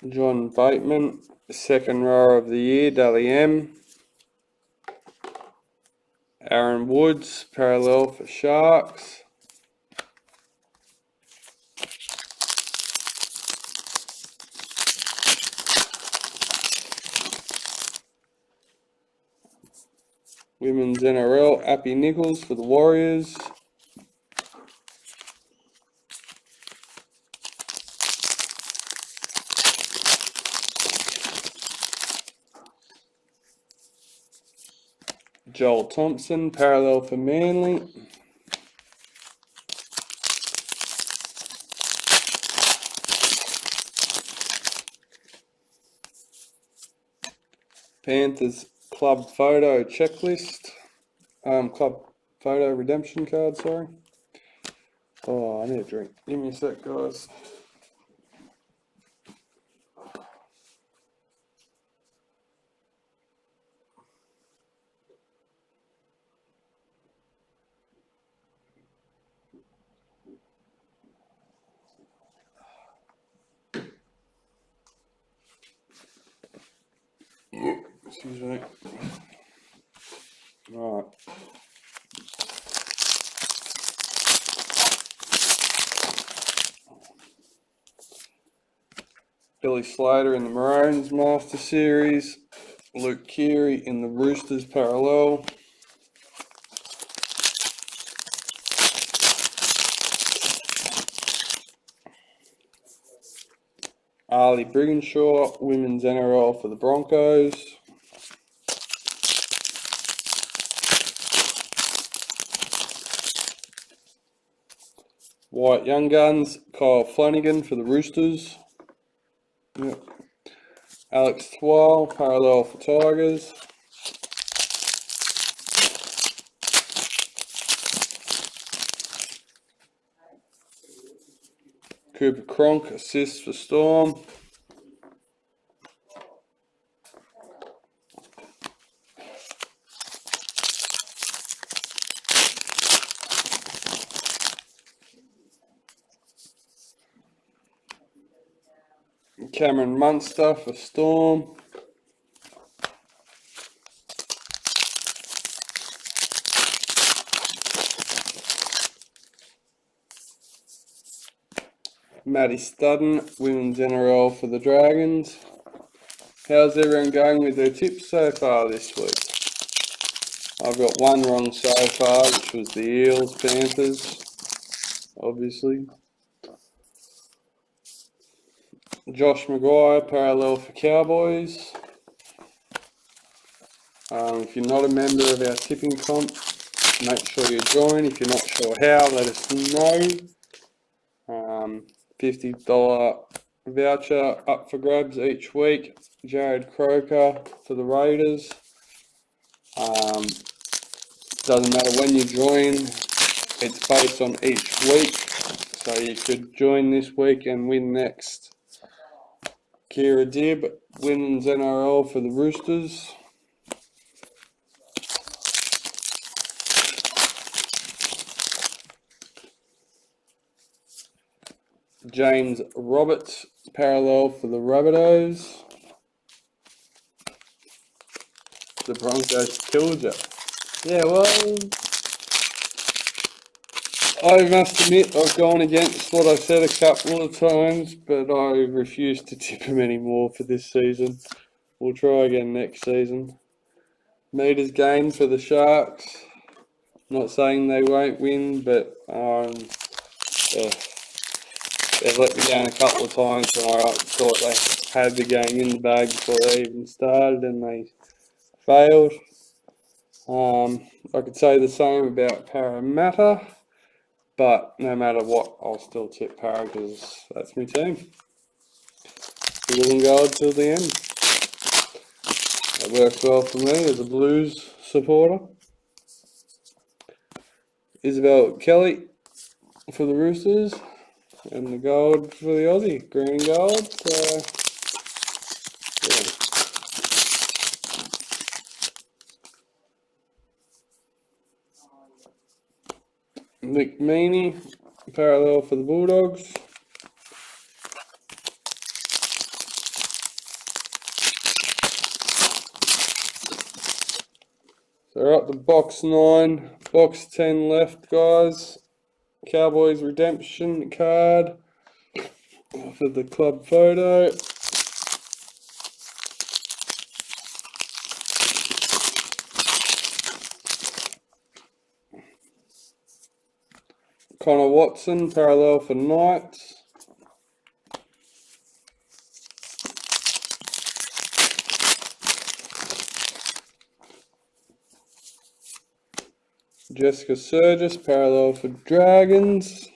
John Bateman, second row of the year, Dally M. Aaron Woods, parallel for Sharks. Women's NRL, Appy Nichols for the Warriors. Joel Thompson, parallel for Manly. Panthers club photo checklist. Club photo redemption card, sorry. Oh, I need a drink. Give me a sec, guys. Excuse me. Right. Billy Slater in the Maroons Master Series. Luke Keary in the Roosters Parallel. Ali Brigginshaw, Women's NRL for the Broncos. White Young Guns, Kyle Flanagan for the Roosters. Yep. Alex Twal, parallel for Tigers. Cooper Cronk, assist for Storm. Cameron Munster for Storm. Matty Studden, Women's NRL for the Dragons. How's everyone going with their tips so far this week? I've got one wrong so far, which was the Eels, Panthers, obviously. Josh Maguire, parallel for Cowboys. If you're not a member of our tipping comp, make sure you join. If you're not sure how, let us know. $50 voucher up for grabs each week. Jared Croker for the Raiders. Doesn't matter when you join, it's based on each week. So you could join this week and win next. Kira Dibb, Women's NRL for the Roosters. James Roberts, parallel for the Rabbitohs. The Broncos killed you. Yeah, well, I must admit I've gone against what I said a couple of times, but I refuse to tip them anymore for this season. We'll try again next season. Meters gained for the Sharks. Not saying they won't win, but they've let me down a couple of times when I thought they had the game in the bag before they even started and they failed. I could say the same about Parramatta, but no matter what, I'll still tip Para because that's my team. Blue and gold till the end. That works well for me as a Blues supporter. Isabel Kelly for the Roosters. And the gold for the Aussie. Green and gold. So, yeah. Nick Meaney, parallel for the Bulldogs. So we're up to box 9, box 10 left, guys. Cowboys redemption card for the club photo. Connor Watson, parallel for Knights. Jessica Surgis, parallel for Dragons.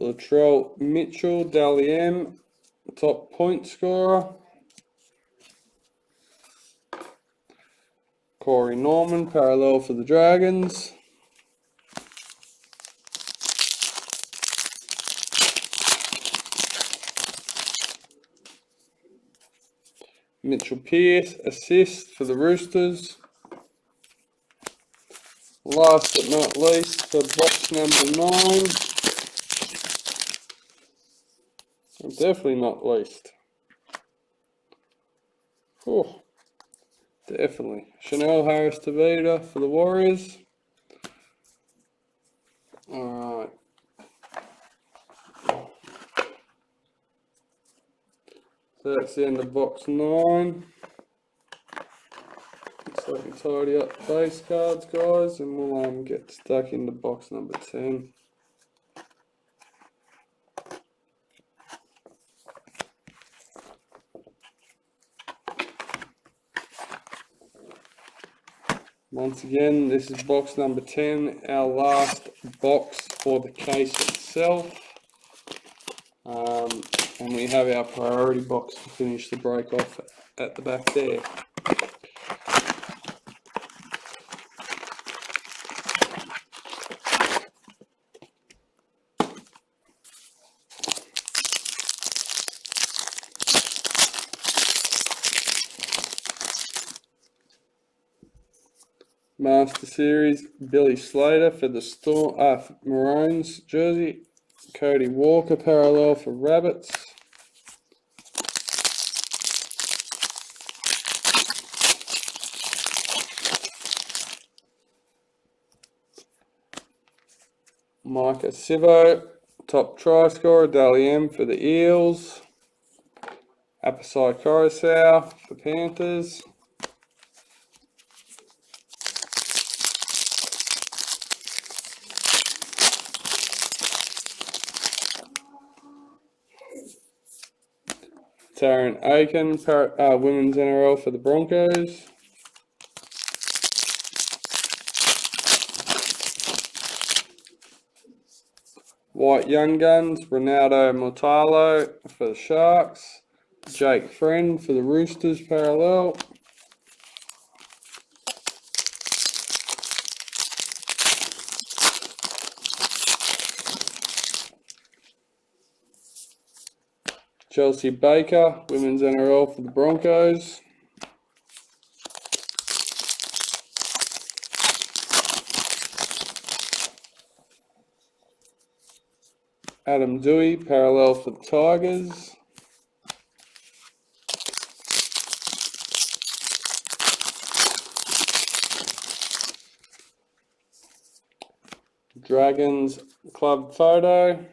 Latrell Mitchell, Dally M, top point scorer. Corey Norman, parallel for the Dragons. Mitchell Pearce, assist for the Roosters. Last but not least, for box number 9. Definitely not least. Oh, definitely. Chanel Harris-Tavita for the Warriors. Alright. So that's the end of box 9. So I can tidy up base cards, guys, and we'll get stuck into box number 10. Once again, this is box number 10, our last box for the case itself. And we have our priority box to finish the break off at the back there. Master Series, Billy Slater for the Maroons jersey. Cody Walker, parallel for Rabbits. Micah Sivo, top try scorer, Dally M for the Eels. Apasai Coruscant for Panthers. Taryn Aiken, Women's NRL for the Broncos. White Young Guns, Ronaldo Mortalo for the Sharks. Jake Friend for the Roosters, parallel. Chelsea Baker, Women's NRL for the Broncos. Adam Dewey, parallel for the Tigers. Dragons club photo.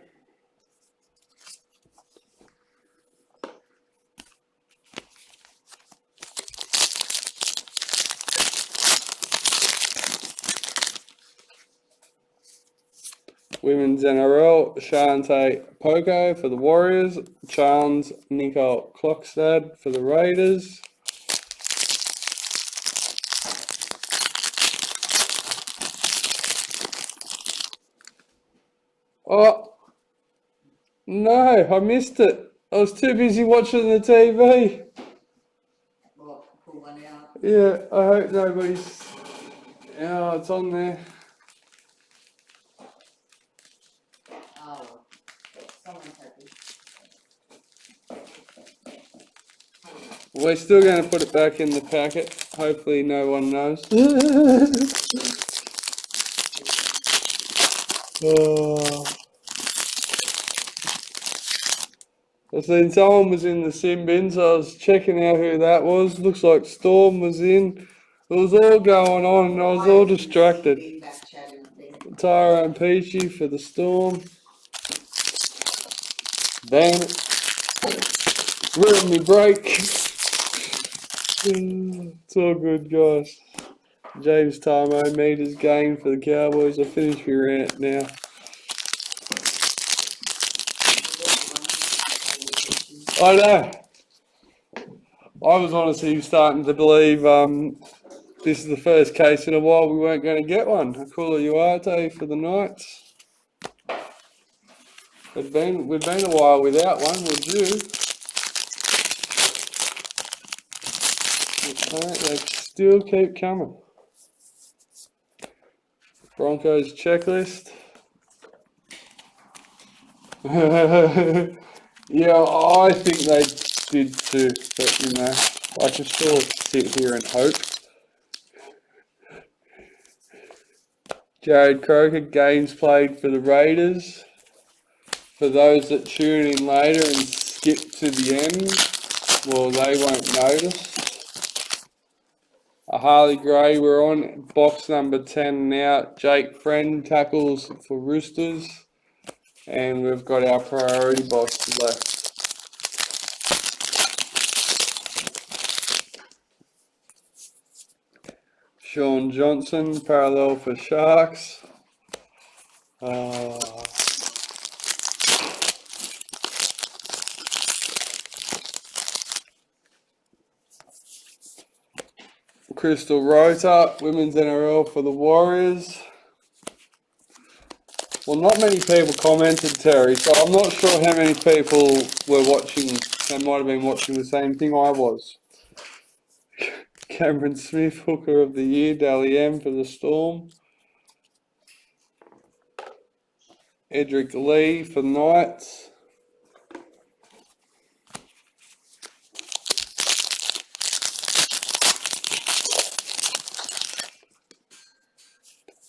Women's NRL, Shante Poco for the Warriors. Charles Nicole Klokstad for the Raiders. Oh, no, I missed it. I was too busy watching the TV. What, pull one out? Yeah, I hope nobody's... Oh, it's on there. Oh, someone's happy. We're still going to put it back in the packet. Hopefully no one knows. Oh. I seen someone was in the sin bin, so I was checking out who that was. Looks like Storm was in. It was all going on and I was all distracted. Been back chatting, I think. Tyro and Peachy for the Storm. Damn it. Ruined me break. It's all good, guys. James Tarmo made his game for the Cowboys. I finished my rant now. I know. I was honestly starting to believe this is the first case in a while we weren't going to get one. A Kula Uarte for the Knights. We've been a while without one, would you? They still keep coming. Broncos checklist. Yeah, I think they did too, but you know, I can still sit here and hope. Jared Croker, games played for the Raiders. For those that tune in later and skip to the end, well, they won't notice. A Harley Gray, we're on box number 10 now. Jake Friend tackles for Roosters. And we've got our priority box left. Shawn Johnson, parallel for Sharks. Crystal Rota, Women's NRL for the Warriors. Well, not many people commented, Terry, so I'm not sure how many people were watching. They might have been watching the same thing I was. Cameron Smith, Hooker of the Year, Dally M for the Storm. Edric Lee for Knights.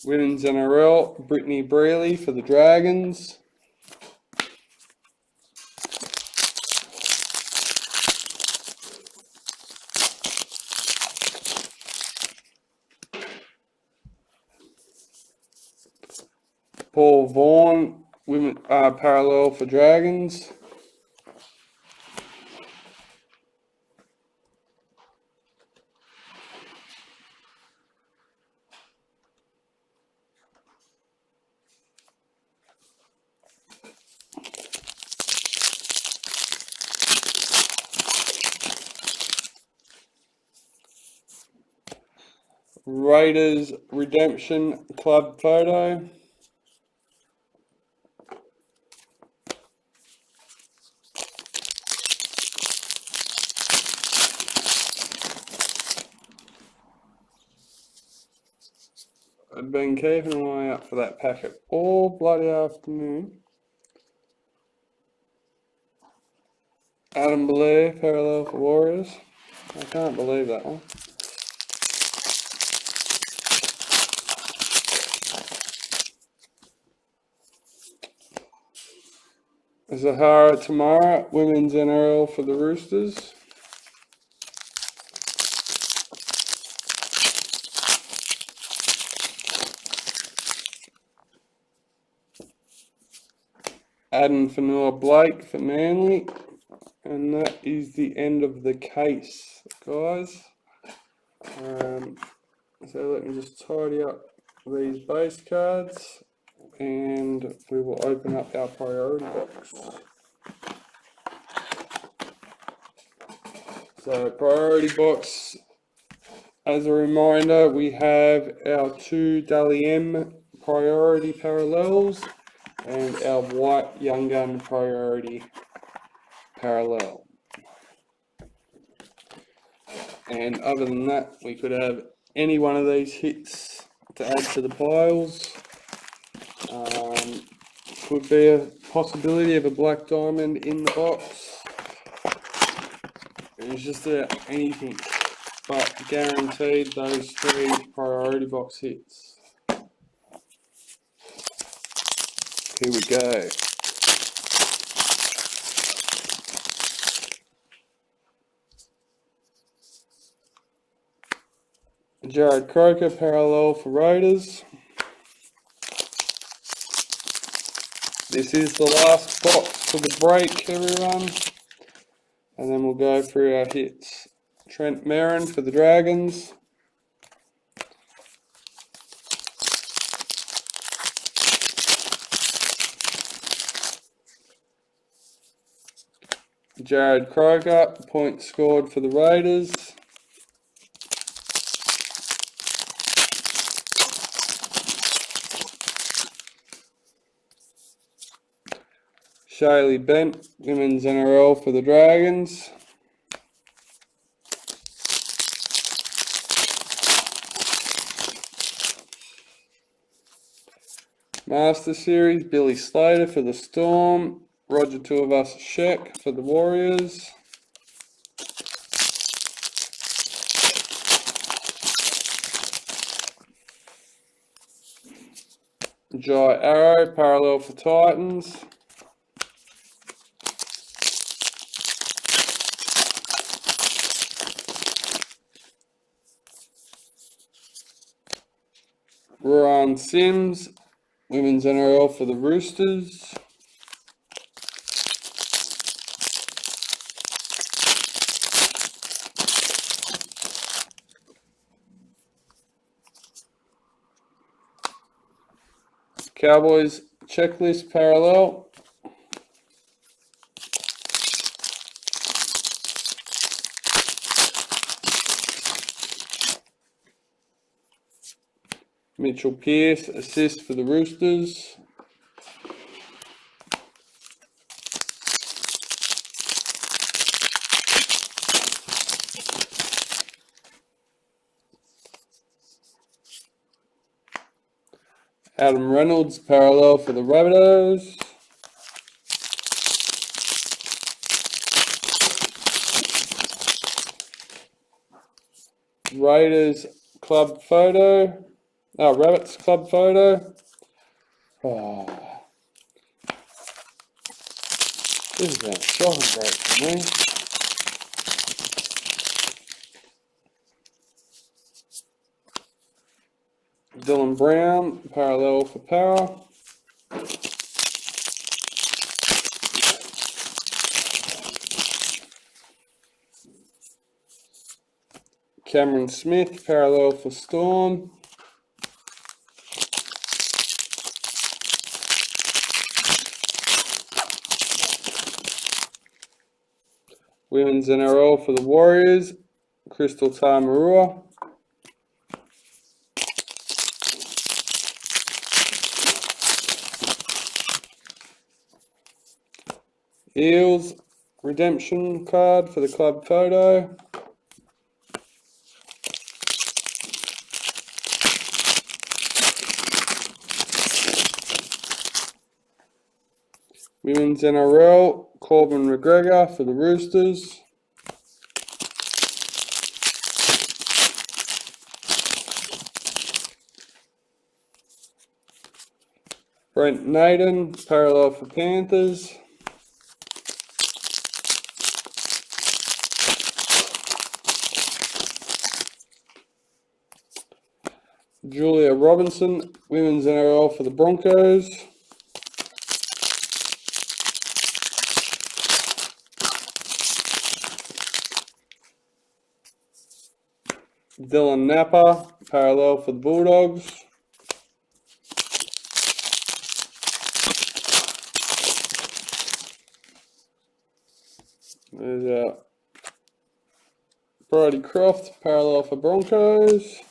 Women's NRL, Brittany Brealey for the Dragons. Paul Vaughan, women parallel for Dragons. Raiders Redemption Club photo. I've been keeping an eye out for that packet all bloody afternoon. Adam Blair, parallel for Warriors. I can't believe that one. Zahara Tamara, Women's NRL for the Roosters. Adam Fanua Blake for Manly. And that is the end of the case, guys. So let me just tidy up these base cards and we will open up our priority box. So priority box, as a reminder, we have our two Dally M priority parallels and our white young gun priority parallel. And other than that, we could have any one of these hits to add to the piles. Could be a possibility of a black diamond in the box. It's just anything, but guaranteed those 3 priority box hits. Here we go. Jared Croker parallel for Raiders. This is the last box for the break, everyone. And then we'll go through our hits. Trent Merrin for the Dragons. Jared Croker, points scored for the Raiders. Shaylee Bent, Women's NRL for the Dragons. Master Series, Billy Slater for the Storm. Roger Tuivasa Sheck for the Warriors. Jai Arrow, parallel for Titans. Ryan Sims, Women's NRL for the Roosters. Cowboys checklist parallel. Mitchell Pearce, assist for the Roosters. Adam Reynolds, parallel for the Rabbitohs. Raiders club photo. Rabbits club photo. Oh. This is a shocking break for me. Dylan Brown, parallel for Power. Cameron Smith, parallel for Storm. Women's NRL for the Warriors, Crystal Tamarua. Eels, redemption card for the club photo. Women's NRL, Corbin McGregor for the Roosters. Brent Naden, parallel for Panthers. Julia Robinson, Women's NRL for the Broncos. Dylan Napa, parallel for the Bulldogs. There's Brodie Croft, parallel for Broncos.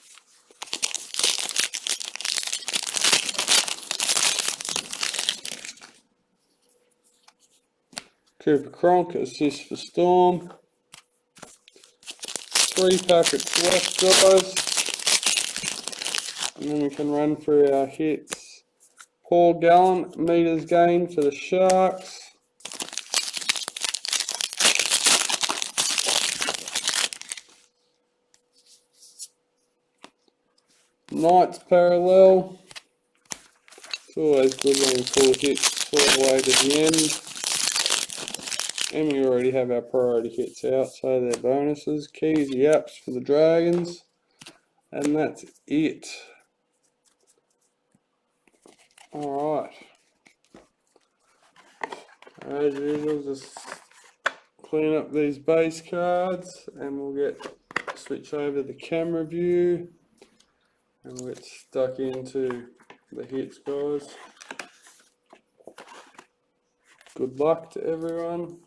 Cooper Cronk, assist for Storm. 3 packets left, guys. And then we can run through our hits. Paul Gallen, meters gained for the Sharks. Knights parallel. It's always good when we pull hits all the way to the end. And we already have our priority hits out, so they're bonuses. Keys, yaps for the Dragons. And that's it. Alright. As usual, just clean up these base cards and we'll switch over the camera view and we'll get stuck into the hits, guys. Good luck to everyone.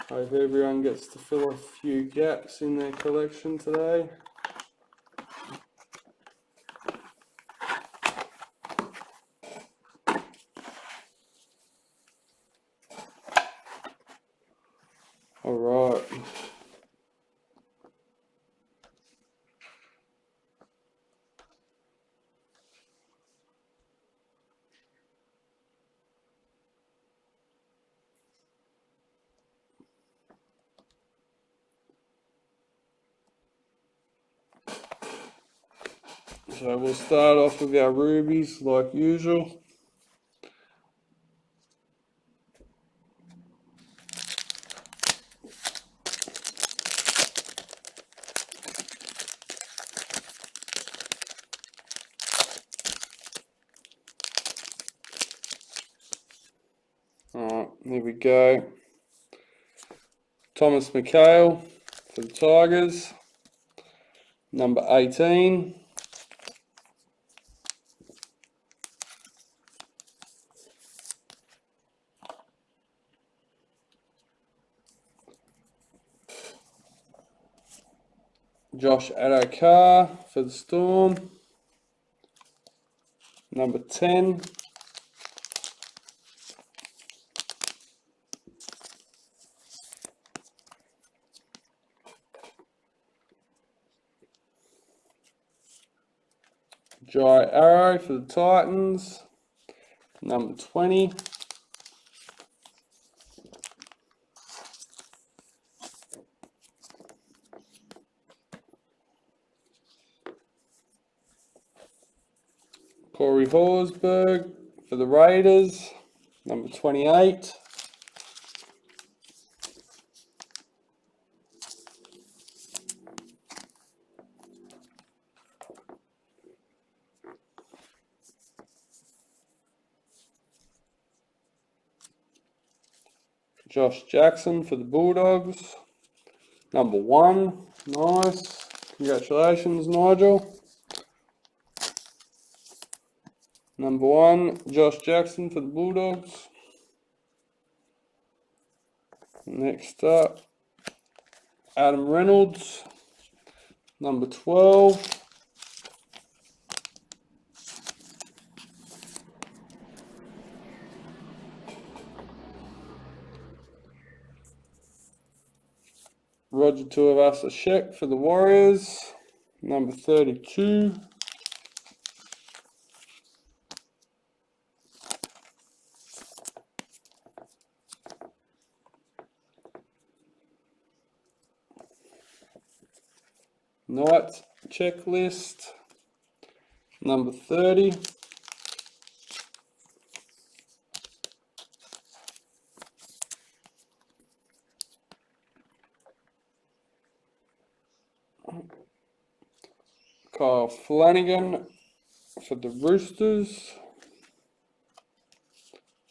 Hope everyone gets to fill a few gaps in their collection today. Alright. So we'll start off with our rubies like usual. Alright, here we go. Thomas McHale for the Tigers. Number 18. Josh Adokar for the Storm. Number 10. Jai Arrow for the Titans. Number 20. Corey Horsburgh for the Raiders. Number 28. Josh Jackson for the Bulldogs. Number 1. Nice. Congratulations, Nigel. Number 1, Josh Jackson for the Bulldogs. Next up, Adam Reynolds. Number 12. Roger Tuivasa-Sheck for the Warriors. Number 32. Knights checklist. Number 30. Kyle Flanagan for the Roosters.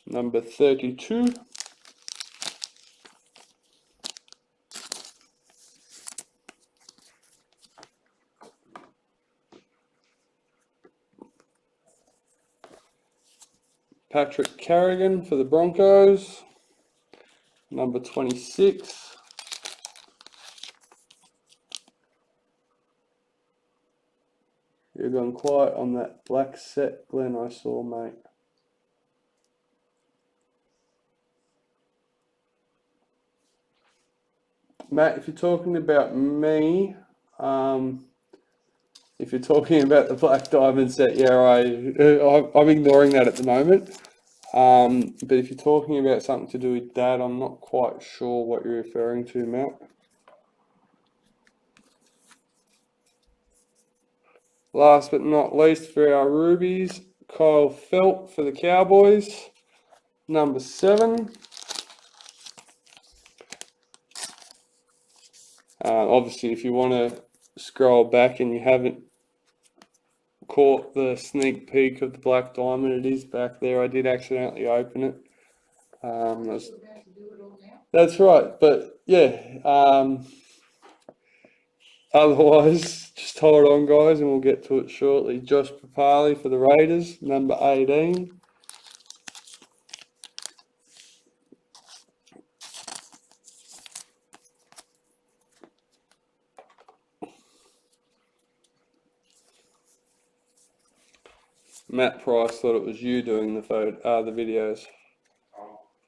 Number 32. Patrick Carrigan for the Broncos. Number 26. You're going quiet on that black set, Glenn, I saw, mate. Matt, if you're talking about me, if you're talking about the Black Diamond set, yeah, I'm ignoring that at the moment. But if you're talking about something to do with that, I'm not quite sure what you're referring to, Matt. Last but not least for our Rubies, Kyle Felt for the Cowboys, number 7. Obviously, if you want to scroll back and you haven't caught the sneak peek of the Black Diamond, it is back there. I did accidentally open it. That's right, but yeah. Otherwise, just hold on, guys, and we'll get to it shortly. Josh Papali for the Raiders, number 18. Matt Price thought it was you doing the videos.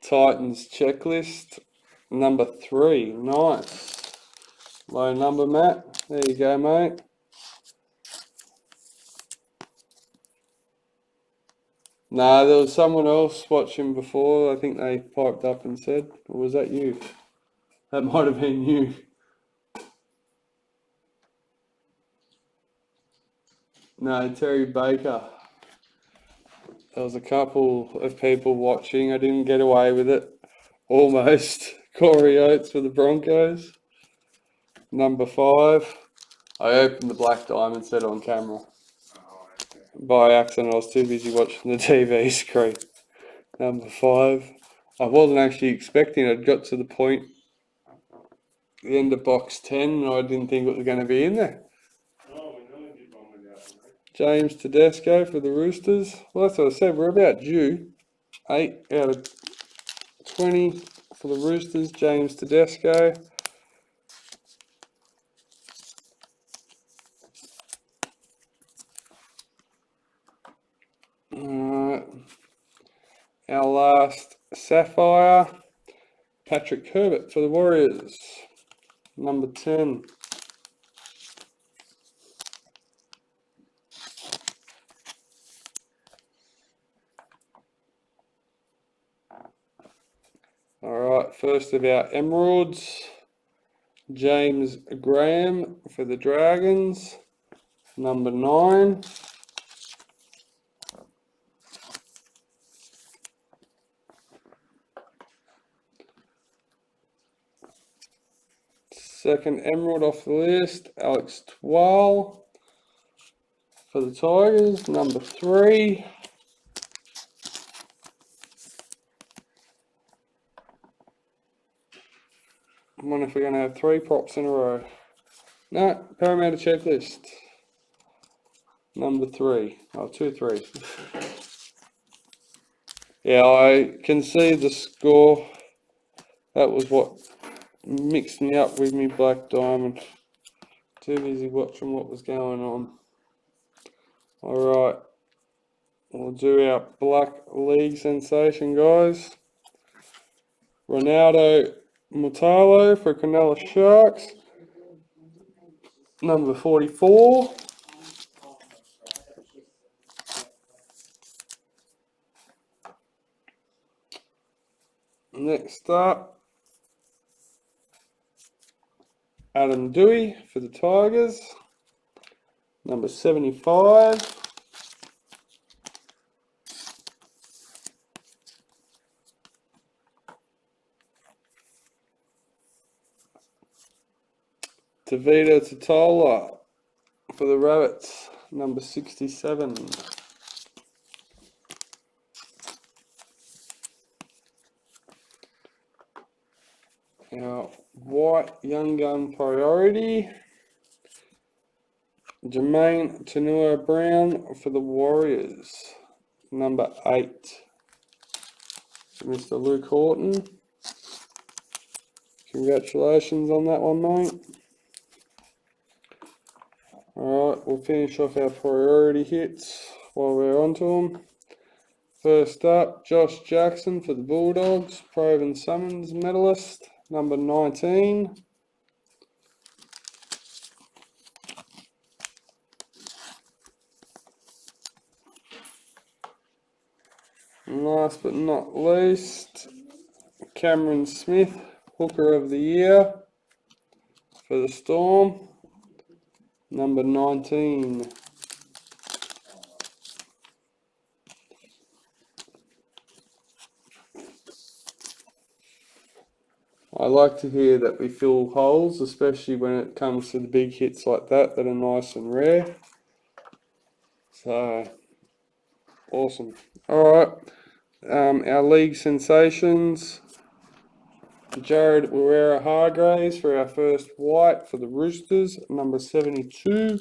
Titans checklist, number 3. Nice. Low number, Matt. There you go, mate. Nah, there was someone else watching before. I think they piped up and said, or was that you? That might have been you. No, Terry Baker. There was a couple of people watching. I didn't get away with it. Almost. Corey Oates for the Broncos. Number 5. I opened the Black Diamond set on camera. By accident, I was too busy watching the TV screen. Number 5. I wasn't actually expecting it. I'd got to the point, the end of box 10, and I didn't think it was going to be in there. James Tedesco for the Roosters. Well, that's what I said. We're about due. 8 out of 20 for the Roosters. James Tedesco. Our last Sapphire. Patrick Herbert for the Warriors. Number 10. Alright, first of our Emeralds, James Graham for the Dragons, number 9. Second Emerald off the list, Alex Twal for the Tigers, number 3. I wonder if we're going to have 3 props in a row. No, Parramatta checklist. Number 3. Oh, 2 3. Yeah, I can see the score. That was what mixed me up with me Black Diamond. Too busy watching what was going on. Alright. We'll do our Black League sensation, guys. Ronaldo Mutalo for Cronulla Sharks. Number 44. Next up, Adam Dewey for the Tigers. Number 75. Tavita Totola for the Rabbits, number 67. Now, White Young Gun Priority, Jermaine Tanua Brown for the Warriors, number 8. Mr. Luke Houghton. Congratulations on that one, mate. Alright, we'll finish off our priority hits while we're onto them. First up, Josh Jackson for the Bulldogs, Proven Summons medalist, number 19. And last but not least, Cameron Smith, Hooker of the Year for the Storm, number 19. I like to hear that we fill holes, especially when it comes to the big hits like that are nice and rare. So, awesome. Alright, our league sensations. Jared Warera-Hargraves for our first white for the Roosters, number 72.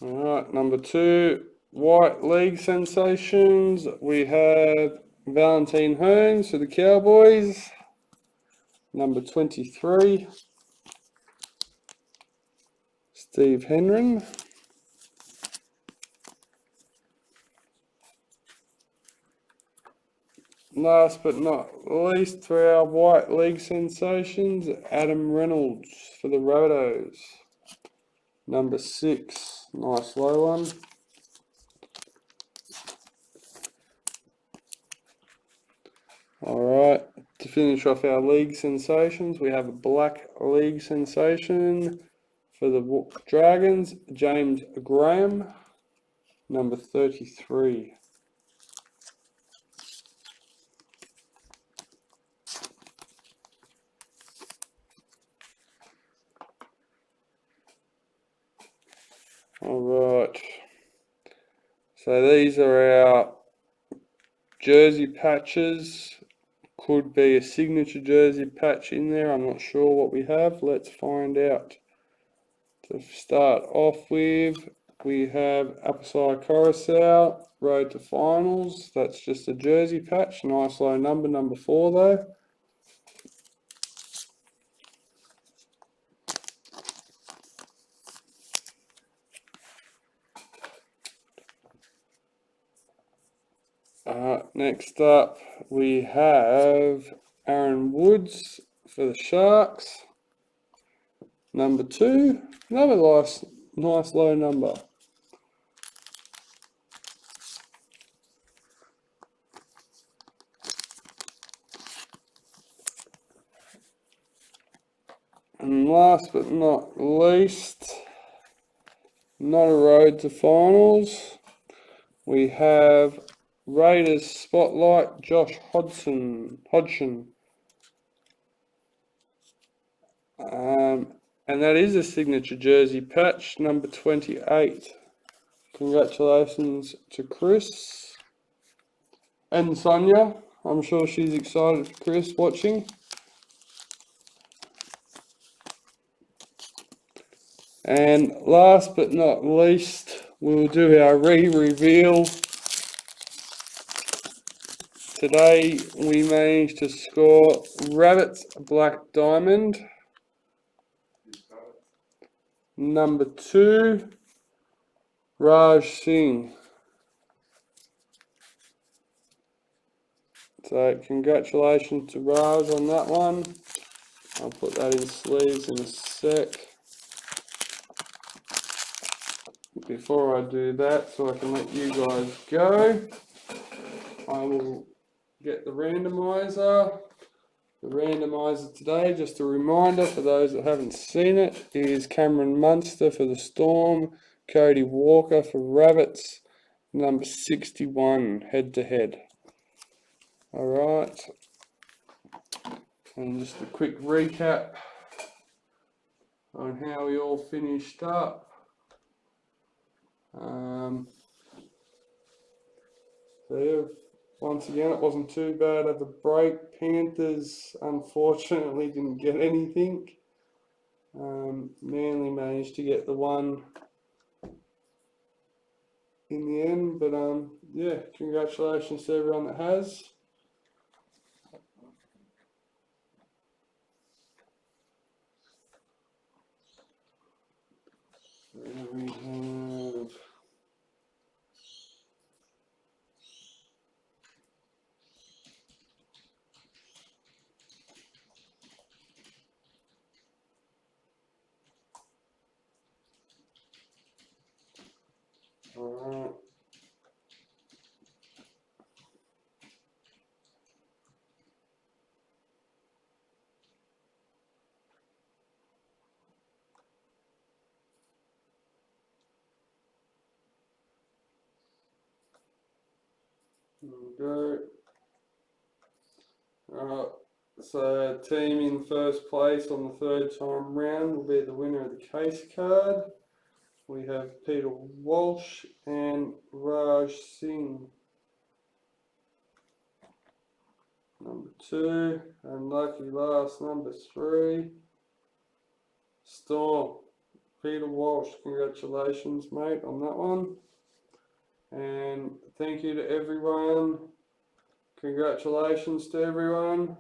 Alright, number 2, white league sensations. We have Valentine Holmes for the Cowboys, number 23. Steve Hanran. Last but not least, for our white league sensations, Adam Reynolds for the Rabbitohs, number 6. Nice low one. Alright, to finish off our league sensations, we have a black league sensation for the Dragons, James Graham, number 33. Alright, so these are our jersey patches. Could be a signature jersey patch in there, I'm not sure what we have. Let's find out. To start off with, we have Apasai Coruscant, Road to Finals. That's just a jersey patch. Nice low number, number 4 though. Next up, we have Aaron Woods for the Sharks, number 2. Another nice low number. And last but not least, not a road to finals, we have Raiders Spotlight, Josh Hodgson. And that is a signature jersey patch, number 28. Congratulations to Chris and Sonia. I'm sure she's excited for Chris watching. And last but not least, we'll do our re-reveal. Today we managed to score Rabbit's Black Diamond, number 2, Raj Singh. So congratulations to Raj on that one. I'll put that in sleeves in a sec. Before I do that, so I can let you guys go, I will get the randomizer. The randomizer today, just a reminder for those that haven't seen it, is Cameron Munster for the Storm, Cody Walker for Rabbits, number 61 head to head. Alright, and just a quick recap on how we all finished up. So yeah, once again, it wasn't too bad of a break. Panthers unfortunately didn't get anything. Manly managed to get the one in the end, but yeah, congratulations to everyone that has. There we have There we go. Alright, so team in first place on the third time round will be the winner of the case card. We have Peter Walsh and Raj Singh. Number 2, unlucky last, number 3. Storm. Peter Walsh, congratulations mate on that one. And thank you to everyone. Congratulations to everyone.